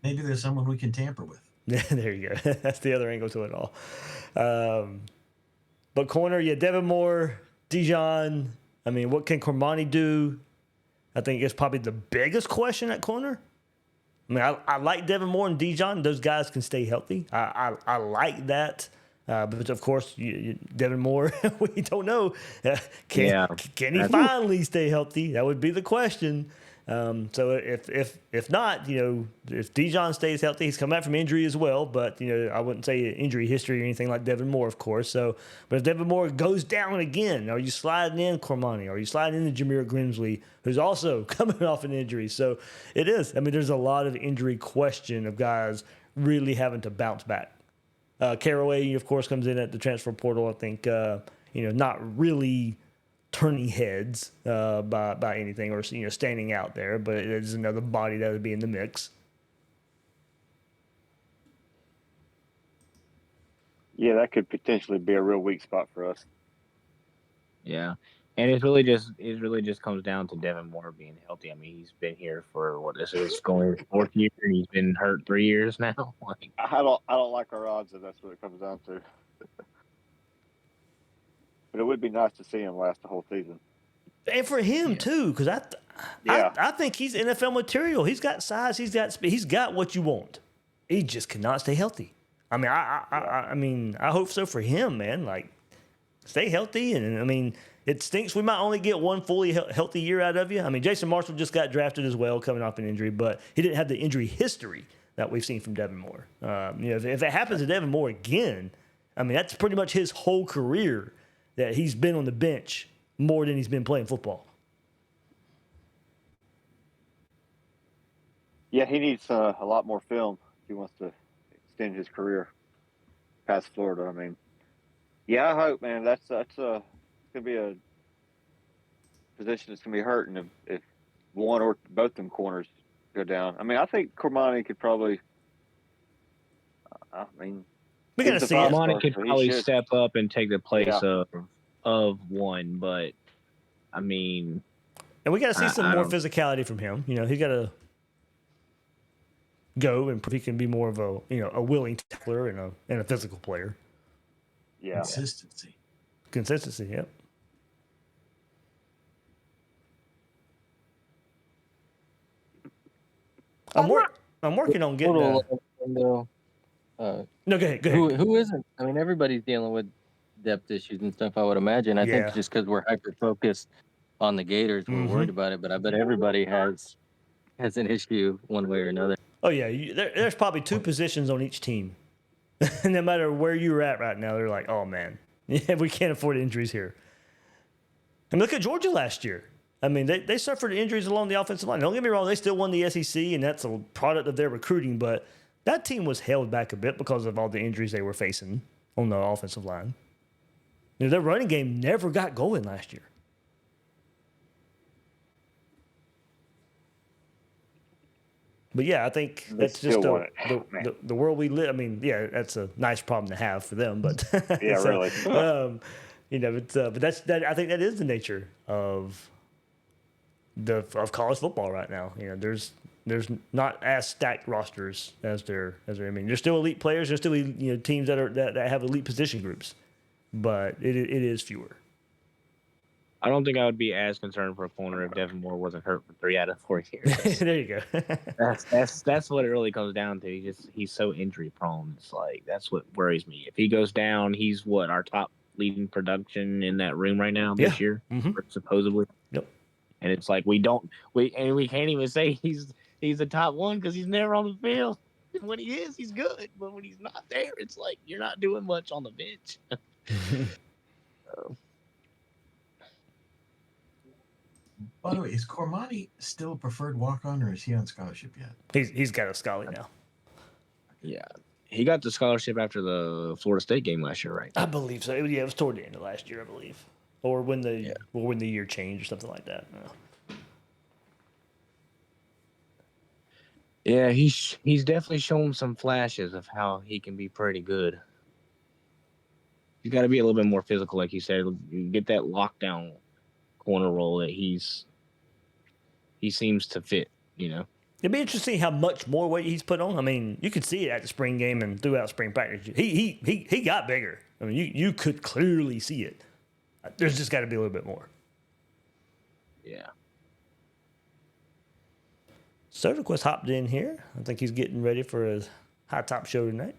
Maybe there's someone we can tamper with. Yeah, there you go. That's the other angle to it all. But corner, Devin Moore, Dijon. I mean, what can Cormani do? I think it's probably the biggest question at corner. I mean, I like Devin Moore and Dijon. Those guys can stay healthy. I like that. But of course, Devin Moore, we don't know. Can he finally stay healthy? That would be the question. So if not, if Dijon stays healthy, he's come back from injury as well. But I wouldn't say injury history or anything like Devin Moore, of course. So, but if Devin Moore goes down again, are you sliding in Cormani? Are you sliding in Jameer Grimsley, who's also coming off an injury? So it is. I mean, there's a lot of injury question of guys really having to bounce back. Caraway, of course, comes in at the transfer portal. I think not really turning heads by anything or standing out there, but it is another body that would be in the mix. Yeah, that could potentially be a real weak spot for us. Yeah, and it really just comes down to Devin Moore being healthy. I mean, he's been here for this is going 4th year. He's been hurt 3 years now. I don't like our odds if that's what it comes down to. But it would be nice to see him last the whole season. And for him too, because I think he's NFL material. He's got size. He's got speed. He's got what you want. He just cannot stay healthy. I mean, I mean, I hope so for him, man. Like, stay healthy. And I mean, it stinks. We might only get one fully healthy year out of you. I mean, Jason Marshall just got drafted as well, coming off an injury, but he didn't have the injury history that we've seen from Devin Moore. If it happens to Devin Moore again, I mean, that's pretty much his whole career that he's been on the bench more than he's been playing football. Yeah, he needs a lot more film if he wants to extend his career past Florida. I mean, yeah, I hope, man. That's going to be a position that's going to be hurting if one or both them corners go down. I mean, I think Cormani could probably. We got to see. Cormani could probably step up and take the place of one, but I mean, and we got to see some more physicality from him. He's got to go and he can be more of a willing tackler and a physical player. Yeah, consistency. Yep. I'm working on getting. No, go ahead. Who isn't? I mean, everybody's dealing with depth issues and stuff, I would imagine. I think just because we're hyper focused on the Gators, we're worried about it. But I bet everybody has an issue one way or another. Oh yeah, there's probably 2 positions on each team. No matter where you're at right now, they're like, oh man, we can't afford injuries here. And look at Georgia last year. I mean, they suffered injuries along the offensive line. Don't get me wrong, they still won the SEC, and that's a product of their recruiting. But that team was held back a bit because of all the injuries they were facing on the offensive line. Their running game never got going last year. But yeah, I think that's just the world we live. I mean, yeah, that's a nice problem to have for them. But yeah, really. But I think that is the nature of college football right now. There's not as stacked rosters as there. I mean, there's still elite players. There's still teams that have elite position groups, but it is fewer. I don't think I would be as concerned for a corner if Devin Moore wasn't hurt for 3 out of 4 years. There you go. That's what it really comes down to. He's so injury prone. It's like that's what worries me. If he goes down, he's our top leading production in that room right now this year, supposedly. Yep. And it's like we can't even say he's the top one because he's never on the field. When he is, he's good. But when he's not there, it's like you're not doing much on the bench. By the way, is Cormani still a preferred walk-on, or is he on scholarship yet? He's got a scholarly now. Yeah, he got the scholarship after the Florida State game last year, right? I believe so. Yeah, it was toward the end of last year, I believe, or when the year changed or something like that. Yeah, he's definitely shown some flashes of how he can be pretty good. You got to be a little bit more physical, like you said. You get that lockdown corner role that he seems to fit. It'd be interesting how much more weight he's put on. I mean, you could see it at the spring game and throughout spring practice. He got bigger. I mean, you could clearly see it. There's just got to be a little bit more. Yeah. Soderquist hopped in here. I think he's getting ready for his high top show tonight.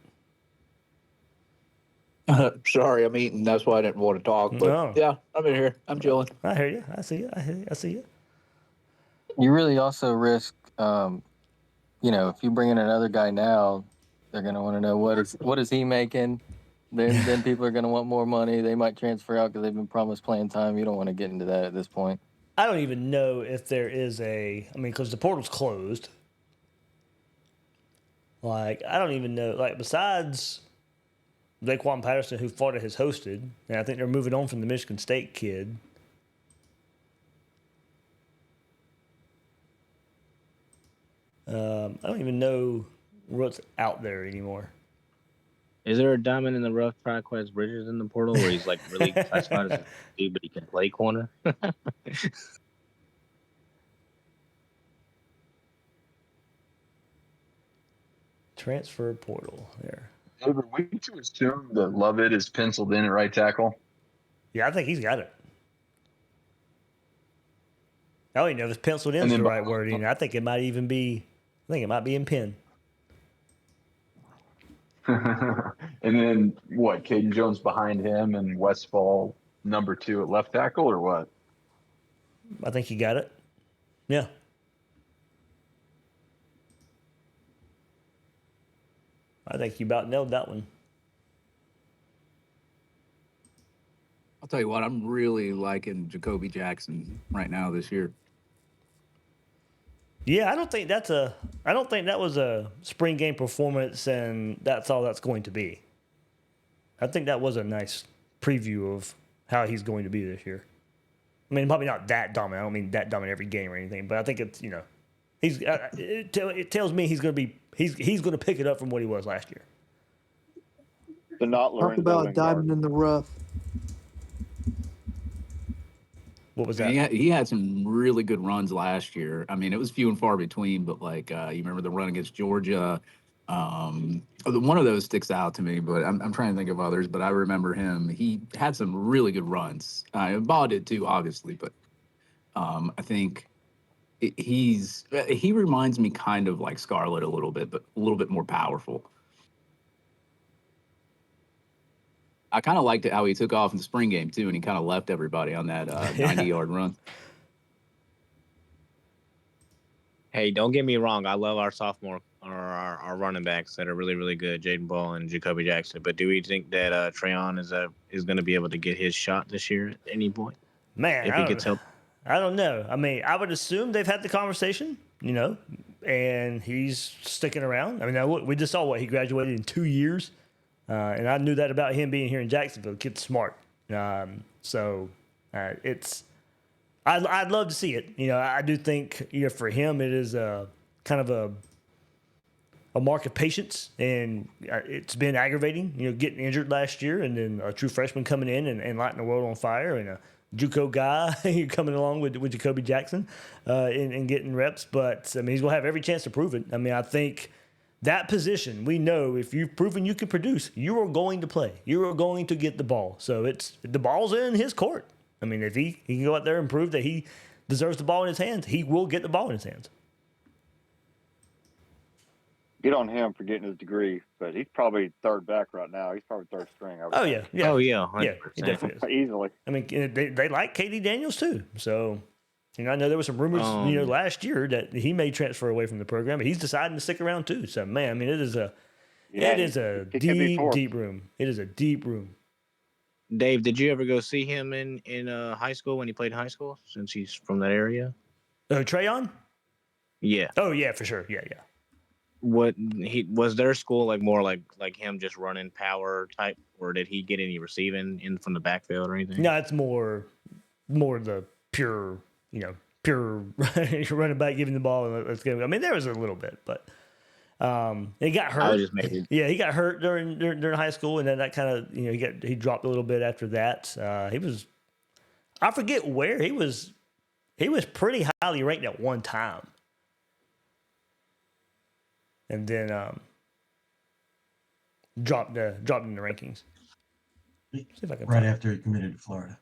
Sorry, I'm eating. That's why I didn't want to talk. But No. yeah, I'm in here. I'm chilling. I hear you. I see you. I see you. You really also risk, if you bring in another guy now, they're going to want to know what is he making. Then people are going to want more money. They might transfer out because they've been promised playing time. You don't want to get into that at this point. I don't even know if there is because the portal's closed. Like, I don't even know. Like, besides Daquan Patterson, who Florida has hosted, and I think they're moving on from the Michigan State kid. I don't even know what's out there anymore. Is there a diamond in the rough Triquest Bridges in the portal where he's like really classified as a dude, but he can play corner? Transfer portal there. Are we to assume that Lovett is penciled in at right tackle? Yeah, I think he's got it. I don't even know if it's penciled in is the right wording. I think it might even be. I think it might be in pen. And then what? Caden Jones behind him and Westfall number 2 at left tackle, or what? I think you got it. Yeah. I think you about nailed that one. I'll tell you what, I'm really liking Jacoby Jackson right now this year. Yeah, I don't think that was a spring game performance, and that's all that's going to be. I think that was a nice preview of how he's going to be this year. I mean, probably not that dominant. I don't mean that dominant every game or anything, but I think it's he's. It tells me he's going to be he's going to pick it up from what he was last year. The not Talk about diamond in the rough. What was that? He had some really good runs last year. I mean, it was few and far between, but like you remember the run against Georgia. One of those sticks out to me, but I'm trying to think of others. But I remember him. He had some really good runs. Ball did too, obviously, but I think he reminds me kind of like Scarlett a little bit, but a little bit more powerful. I kind of liked it how he took off in the spring game too, and he kind of left everybody on that 90-yard run. Hey, don't get me wrong. I love our sophomore or our running backs that are really, really good, Jaden Ball and Jacoby Jackson. But do we think that Treyon is going to be able to get his shot this year at any point? Man, if he gets help. I don't know. I mean, I would assume they've had the conversation, and he's sticking around. I mean, we just saw he graduated in 2 years. And I knew that about him being here in Jacksonville. The kid's smart. It's I'd love to see it. I do think for him it is a kind of a mark of patience, and it's been aggravating. Getting injured last year, and then a true freshman coming in and lighting the world on fire, and a JUCO guy coming along with Jacoby Jackson and getting reps. But I mean, he's gonna have every chance to prove it. I mean, I think. That position, we know if you've proven you can produce, you are going to play. You are going to get the ball. So the ball's in his court. I mean, if he can go out there and prove that he deserves the ball in his hands, he will get the ball in his hands. Get on him for getting his degree, but he's probably third back right now. He's probably third string. Oh, yeah. Oh, yeah. 100%. Yeah, he definitely is. Easily. I mean, they like KD Daniels, too. So, I know there were some rumors, last year that he may transfer away from the program, but he's deciding to stick around too. So, man, I mean, it is a deep room. It is a deep room. Dave, did you ever go see him in high school when he played high school? Since he's from that area. Oh, Treyon? Yeah. Oh, yeah, for sure. Yeah. What was their school like? More like him just running power type, or did he get any receiving in from the backfield or anything? No, it's more the pure. Pure running back, giving the ball, and let's go. I mean, there was a little bit, but he got hurt. Yeah, he got hurt during high school, and then that kind of he dropped a little bit after that. I forget where he was pretty highly ranked at one time, and then dropped in the rankings. See if I can right after he committed to Florida.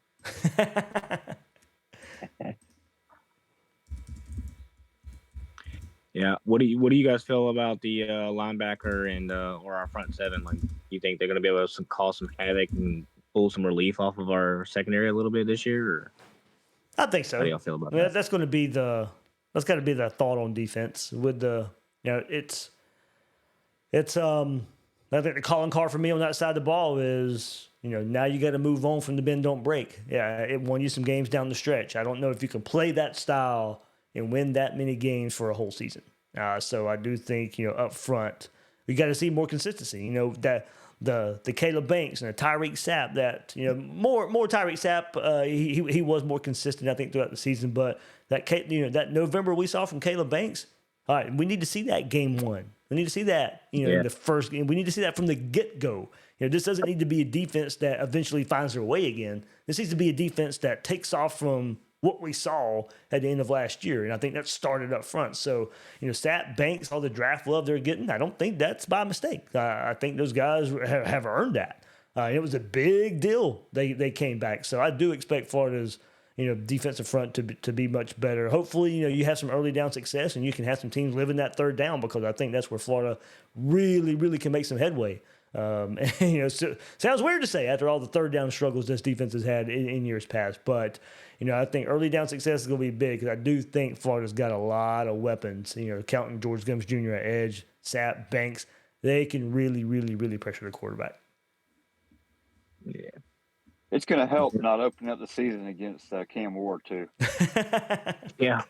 Yeah. What do you guys feel about the linebacker and or our front seven? Like, do you think they're going to be able to cause some havoc and pull some relief off of our secondary a little bit this year? Or I think so. how do y'all feel about I mean, that? that's going to be that's got to be the thought on defense with it's I think the calling card for me on that side of the ball is, now you got to move on from the bend don't break. Yeah, it won you some games down the stretch. I don't know if you can play that style and win that many games for a whole season. So I do think, up front, we got to see more consistency. That the Caleb Banks and the Tyreek Sapp, that more Tyreek Sapp, he was more consistent, I think, throughout the season. But that November we saw from Caleb Banks, all right, we need to see that game one. We need to see that, in the first game. We need to see that from the get-go. This doesn't need to be a defense that eventually finds their way again. This needs to be a defense that takes off from what we saw at the end of last year. And I think that started up front. So, Sapp, Banks, all the draft love they're getting, I don't think that's by mistake. I think those guys have earned that. It was a big deal they came back. So I do expect Florida's defensive front to be much better. Hopefully, you have some early down success and you can have some teams living that third down, because I think that's where Florida really, really can make some headway. So, sounds weird to say after all the third down struggles this defense has had in years past, but I think early down success is going to be big, because I do think Florida's got a lot of weapons. Counting George Gums Jr. at edge, Sapp, Banks, they can really, really, really pressure the quarterback. Yeah. It's going to help not opening up the season against Cam Ward too. Yeah.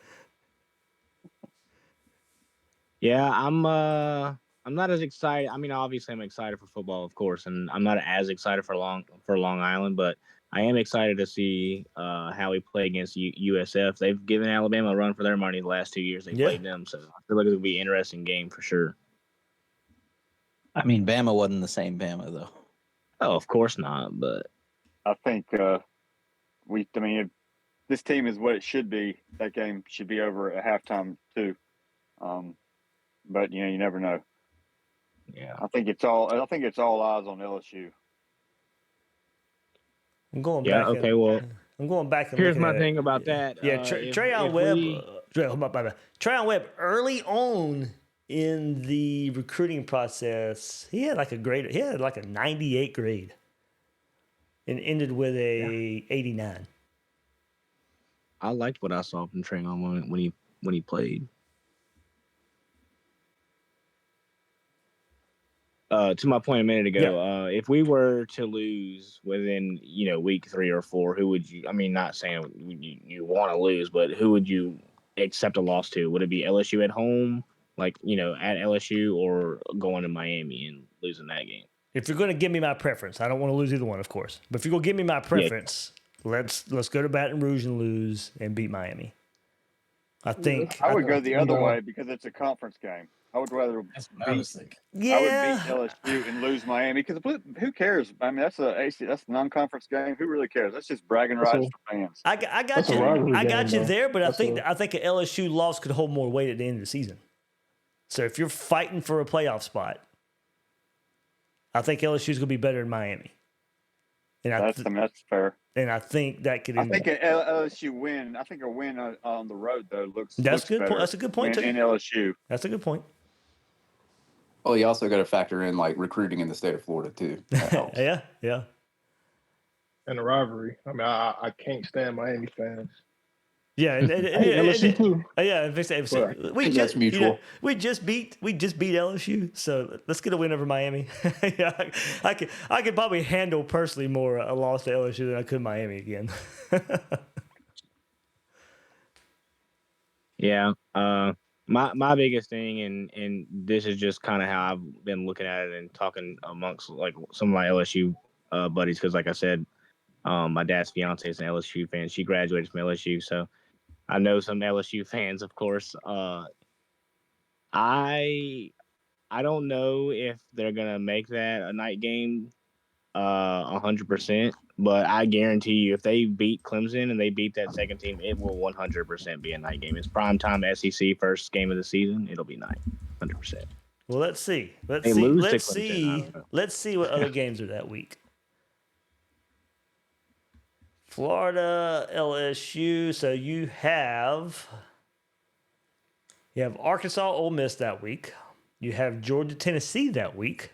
Yeah, I'm not as excited. I mean, obviously I'm excited for football, of course, and I'm not as excited for Long Island, but I am excited to see how we play against USF. They've given Alabama a run for their money the last 2 years they played them, so I feel like it'll be an interesting game for sure. I mean, Bama wasn't the same Bama though. Oh, of course not, but I think if this team is what it should be, that game should be over at halftime too. But you never know. Yeah. I think it's all eyes on LSU. I'm going back. Yeah, okay, I'm going back and here's looking my at thing it. about that. Yeah, Trayon Webb. Trayon Webb early on in the recruiting process, he had like a 98 grade, and ended with a 89. I liked what I saw from Trayon when he played. To my point a minute ago, if we were to lose within, week 3 or 4, who would you? I mean, not saying you want to lose, but who would you accept a loss to? Would it be LSU at home, like at LSU, or going to Miami and losing that game? If you're going to give me my preference, I don't want to lose either one, of course. But if you're going to give me my preference, let's go to Baton Rouge and lose and beat Miami. I think I would go the other way, because it's a conference game. I would rather I was thinking. Yeah, I would beat LSU and lose Miami, because who cares? I mean, that's a non-conference game. Who really cares? That's just bragging rights for fans. I got you. I got you there, but I think an LSU loss could hold more weight at the end of the season. So if you're fighting for a playoff spot, I think LSU's going to be better than Miami. And that's fair. And I think that could. I think an LSU win. I think a win on the road though looks. That's looks good. Better That's a good point too. in LSU. That's a good point. Well, you also got to factor in like recruiting in the state of Florida too. That helps. Yeah. And the rivalry. I mean, I can't stand Miami fans. Yeah, LSU too. Yeah, That's mutual. We just beat LSU, so let's get a win over Miami. Yeah, I could probably handle personally more a loss to LSU than I could Miami again. Yeah. My biggest thing, and this is just kind of how I've been looking at it and talking amongst like some of my LSU buddies, because like I said, my dad's fiance is an LSU fan. She graduated from LSU, so I know some LSU fans, of course. I don't know if they're gonna make that a night game 100%, but I guarantee you, if they beat Clemson and they beat that second team, it will 100% be a night game. It's primetime SEC first game of the season. It'll be night, 100%. Well, let's see. Let's see what other games are that week. Florida, LSU. So you have You have Arkansas, Ole Miss that week. You have Georgia, Tennessee that week.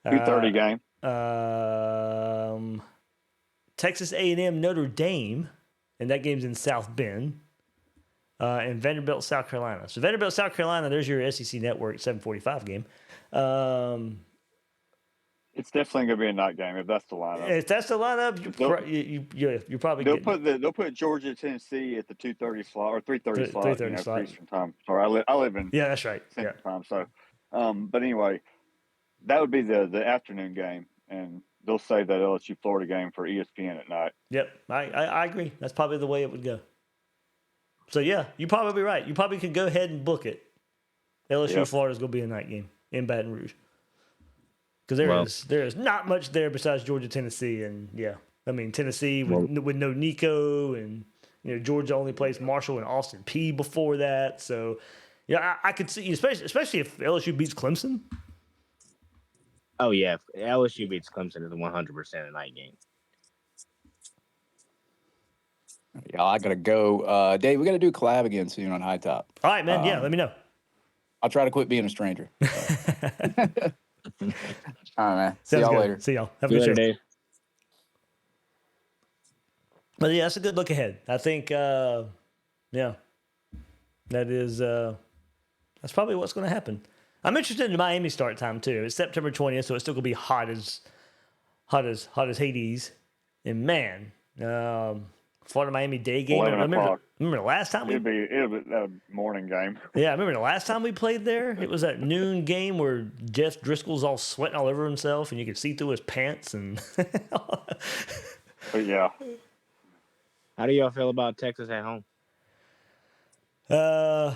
2:30 game. Texas A&M, Notre Dame, and that game's in South Bend. And Vanderbilt, South Carolina. So Vanderbilt, South Carolina, there's your SEC Network 7:45 game. It's definitely going to be a night game if that's the lineup. If that's the lineup, you're probably they'll put Georgia, Tennessee at the 2:30 slot or 3:30 slot. 3:30 slot. Eastern time. Sorry, I live in that's right. Central time. So, but anyway, that would be the afternoon game, and they'll save that LSU Florida game for ESPN at night. Yep, I agree. That's probably the way it would go. So yeah, you're probably right. You probably could go ahead and book it. LSU Florida's going to be a night game in Baton Rouge. Because there is not much there besides Georgia, Tennessee, and Tennessee with no Nico, and Georgia only plays Marshall and Austin Peay before that. So I could see, especially if LSU beats Clemson. Oh yeah, if LSU beats Clemson, is 100% a night game. Yeah, I gotta go. Dave, we gotta do a collab again soon on High Top. All right, man. Let me know. I'll try to quit being a stranger. All right, man. See y'all later. See y'all. Have a good show. But yeah, that's a good look ahead. I think, that is that's probably what's going to happen. I'm interested in the Miami start time too. It's September 20th, so it's still going to be hot as Hades. And man, Florida Miami day game. Remember the last time it'll be a morning game. Yeah, I remember the last time we played there. It was that noon game where Jeff Driscoll's all sweating all over himself, and you could see through his pants. And but yeah, how do y'all feel about Texas at home? It's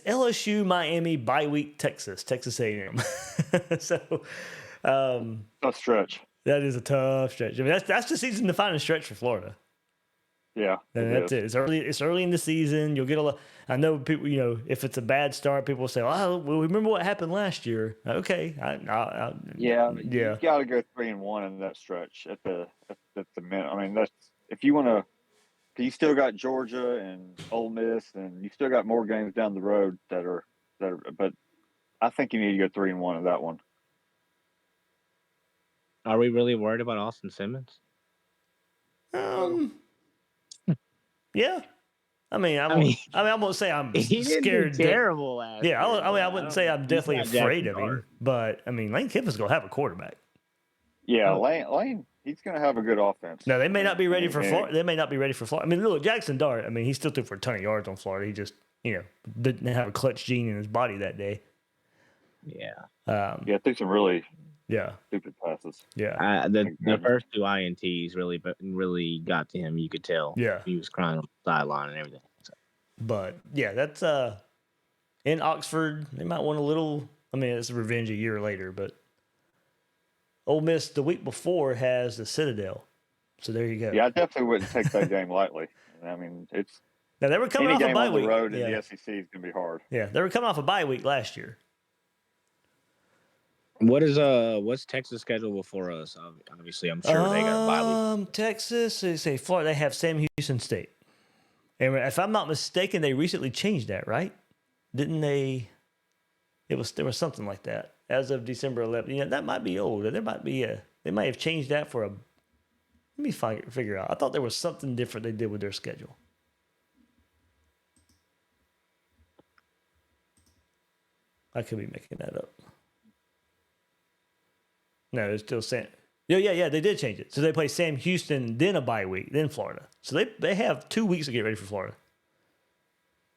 LSU, Miami, bye week, Texas A&M. So, tough stretch. That is a tough stretch. I mean, that's the season defining stretch for Florida. Yeah, that's it. It's early in the season. You'll get a lot. I know people. If it's a bad start, people will say, "Oh, well, remember what happened last year?" Okay, You got to go 3-1 in that stretch at the minute. I mean, that's if you want to. You still got Georgia and Ole Miss, and you still got more games down the road that are. But I think you need to go 3-1 in that one. Are we really worried about Austin Simmons? Yeah. I won't say I'm scared. Terrible last year. I wouldn't say I'm definitely afraid of him. But Lane Kiffin's gonna have a quarterback. Yeah, Lane, he's gonna have a good offense. No, they may not be ready for Florida. They may not be ready for Florida. Look, Jackson Dart. He still threw for a ton of yards on Florida. He just, didn't have a clutch gene in his body that day. Yeah. Threw some really. Yeah. Stupid passes. Yeah. The first two INTs really got to him. You could tell. Yeah. He was crying on the sideline and everything. So. But yeah, that's in Oxford. They might want a little. It's a revenge a year later, but Ole Miss the week before has the Citadel. So there you go. Yeah, I definitely wouldn't take that game lightly. It's now they were coming off a bye week. The road in the SEC is gonna be hard. Yeah, they were coming off a bye week last year. What's Texas schedule before us? Obviously, I'm sure they got a bye week. Texas, they say Florida. They have Sam Houston State, and if I'm not mistaken, they recently changed that, right? Didn't they? There was something like that as of December 11th. That might be old. There might be they might have changed that for a. Let me figure out. I thought there was something different they did with their schedule. I could be making that up. No, it's still Sam. Yeah, they did change it. So they play Sam Houston, then a bye week, then Florida. So they have 2 weeks to get ready for Florida.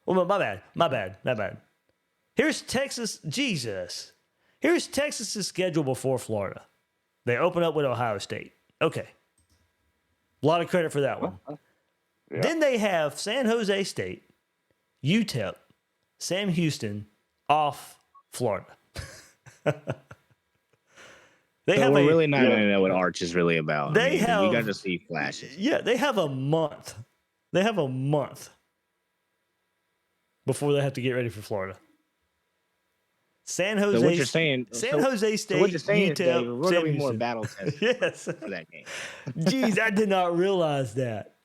Well, my bad. Here's Texas. Jesus. Here's Texas's schedule before Florida. They open up with Ohio State. Okay. A lot of credit for that one. Yeah. Then they have San Jose State, UTEP, Sam Houston, off Florida. We're really not going to know what Arch is really about. We got to see flashes. Yeah, they have a month. They have a month before they have to get ready for Florida. San Jose. So what you're saying? Jose State. So what you're saying UTEP, is, David, we're going to be more Houston. battle tested. Yes. For that game. Jeez, I did not realize that.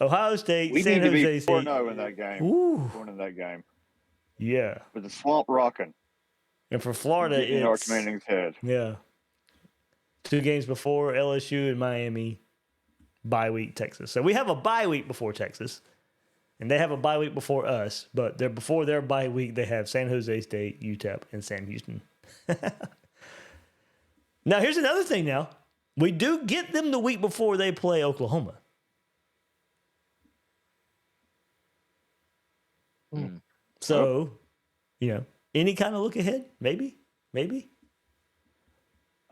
Ohio State, We San need to Jose be State. 4-0 in that game. Ooh. Going in that game. Yeah. With the swamp rocking. And for Florida, Getting in Arch it's Manning's head. yeah. 2 games before LSU and Miami, bye week Texas. So we have a bye week before Texas, and they have a bye week before us. But before their bye week, they have San Jose State, UTEP, and Sam Houston. Now here's another thing. Now we do get them the week before they play Oklahoma. So, any kind of look ahead, maybe.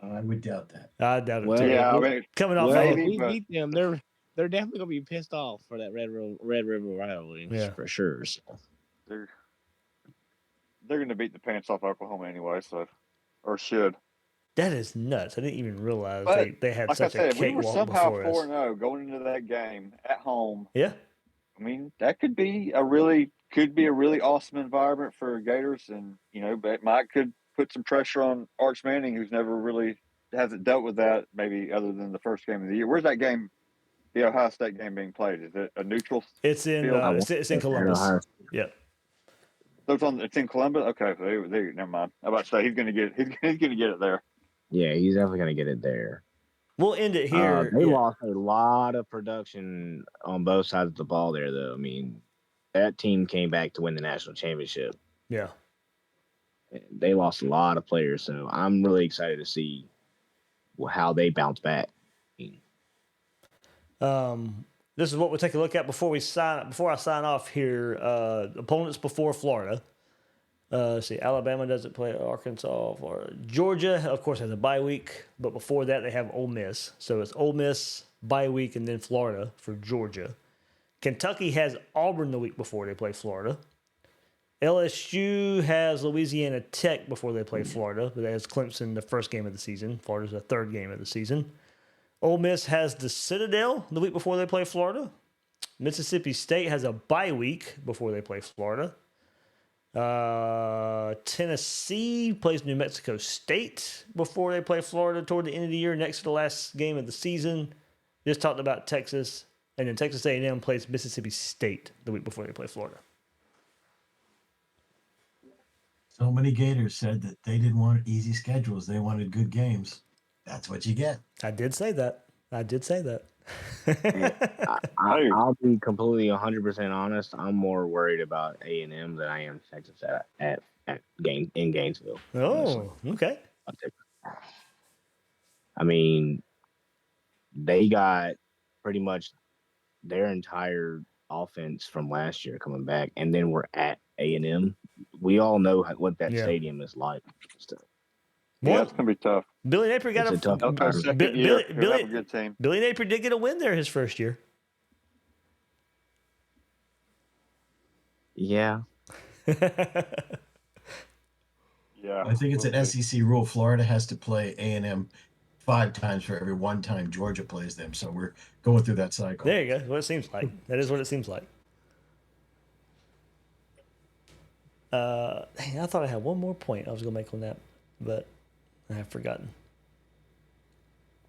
I would doubt that. I doubt it Well, too. Yeah, I mean, Coming off Well, of if we but- beat them, they're definitely gonna be pissed off for that Red River rivalry, for sure. So. they're going to beat the pants off Oklahoma anyway, or should. that is nuts. I didn't even realize But, they had like I such a said, if we were cakewalk somehow before us. 4-0 going into that game at home, Yeah. I mean, that could be a really awesome environment for Gators, and but Mike could put some pressure on Arch Manning, who's never really hasn't dealt with that, maybe other than the first game of the year. Where's that game? The Ohio State game being played? Is it a neutral? It's in field? it's in Columbus. Yeah. So it's in Columbus. Okay, so never mind. I'm about to say he's going to get it there. Yeah, he's definitely gonna get it there. We'll end it here. They lost a lot of production on both sides of the ball there, though. I mean, that team came back to win the national championship. Yeah. They lost a lot of players, so I'm really excited to see how they bounce back. This is what we'll take a look at before I sign off here. Opponents before Florida. See, Alabama doesn't play Arkansas. Florida. Georgia, of course, has a bye week, but before that they have Ole Miss. So it's Ole Miss, bye week, and then Florida for Georgia. Kentucky has Auburn the week before they play Florida. LSU has Louisiana Tech before they play Florida, but that has Clemson the first game of the season. Florida's the third game of the season. Ole Miss has the Citadel the week before they play Florida. Mississippi State has a bye week before they play Florida. Tennessee plays New Mexico State before they play Florida toward the end of the year, next to the last game of the season. Just talked about Texas, and then Texas A&M plays Mississippi State the week before they play Florida. So many Gators said that they didn't want easy schedules. They wanted good games. That's what you get. I did say that. I'll be completely 100% honest. I'm more worried about A&M than I am Texas in Gainesville. Oh, okay. I mean, they got pretty much their entire offense from last year coming back, and then we're at A&M. We all know what that stadium is like. Yeah, it's gonna be tough. Billy Napier got second year. Have a good team. Billy Napier did get a win there his first year. Yeah. Yeah. I think it's an SEC rule. Florida has to play A&M 5 times for every 1 time Georgia plays them. So we're going through that cycle. There you go. What it seems like. That is what it seems like. Dang, I thought I had one more point I was going to make on that, but I have forgotten.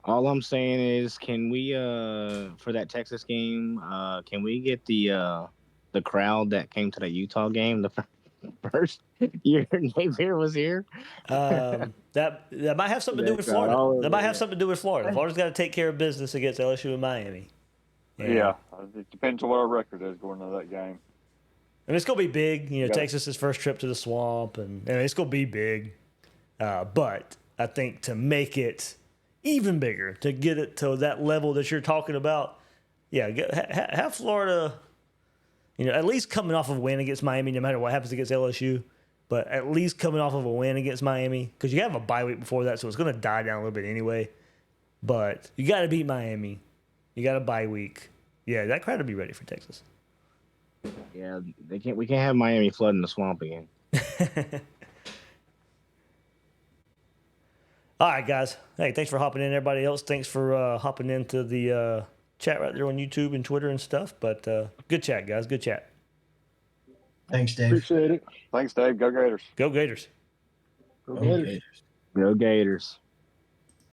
All I'm saying is, can we, for that Texas game, can we get the crowd that came to the Utah game the first year Napier was here? That might have something to do with Florida. That might have something to do with Florida. Florida's got to take care of business against LSU and Miami. Yeah. It depends on what our record is going into that game. And it's going to be big. Texas's first trip to the swamp, and it's going to be big. But I think to make it even bigger, to get it to that level that you're talking about, have Florida, at least coming off of a win against Miami, no matter what happens against LSU, but at least coming off of a win against Miami, because you have a bye week before that, so it's going to die down a little bit anyway. But you got to beat Miami. You got a bye week. Yeah, that crowd will be ready for Texas. Yeah, we can't have Miami flooding the swamp again. All right, guys. Hey, thanks for hopping in. Everybody else, thanks for hopping into the chat right there on YouTube and Twitter and stuff. But good chat, guys. Good chat. Thanks, Dave. Appreciate it. Thanks, Dave. Go Gators. Go Gators. Go Gators. Go Gators.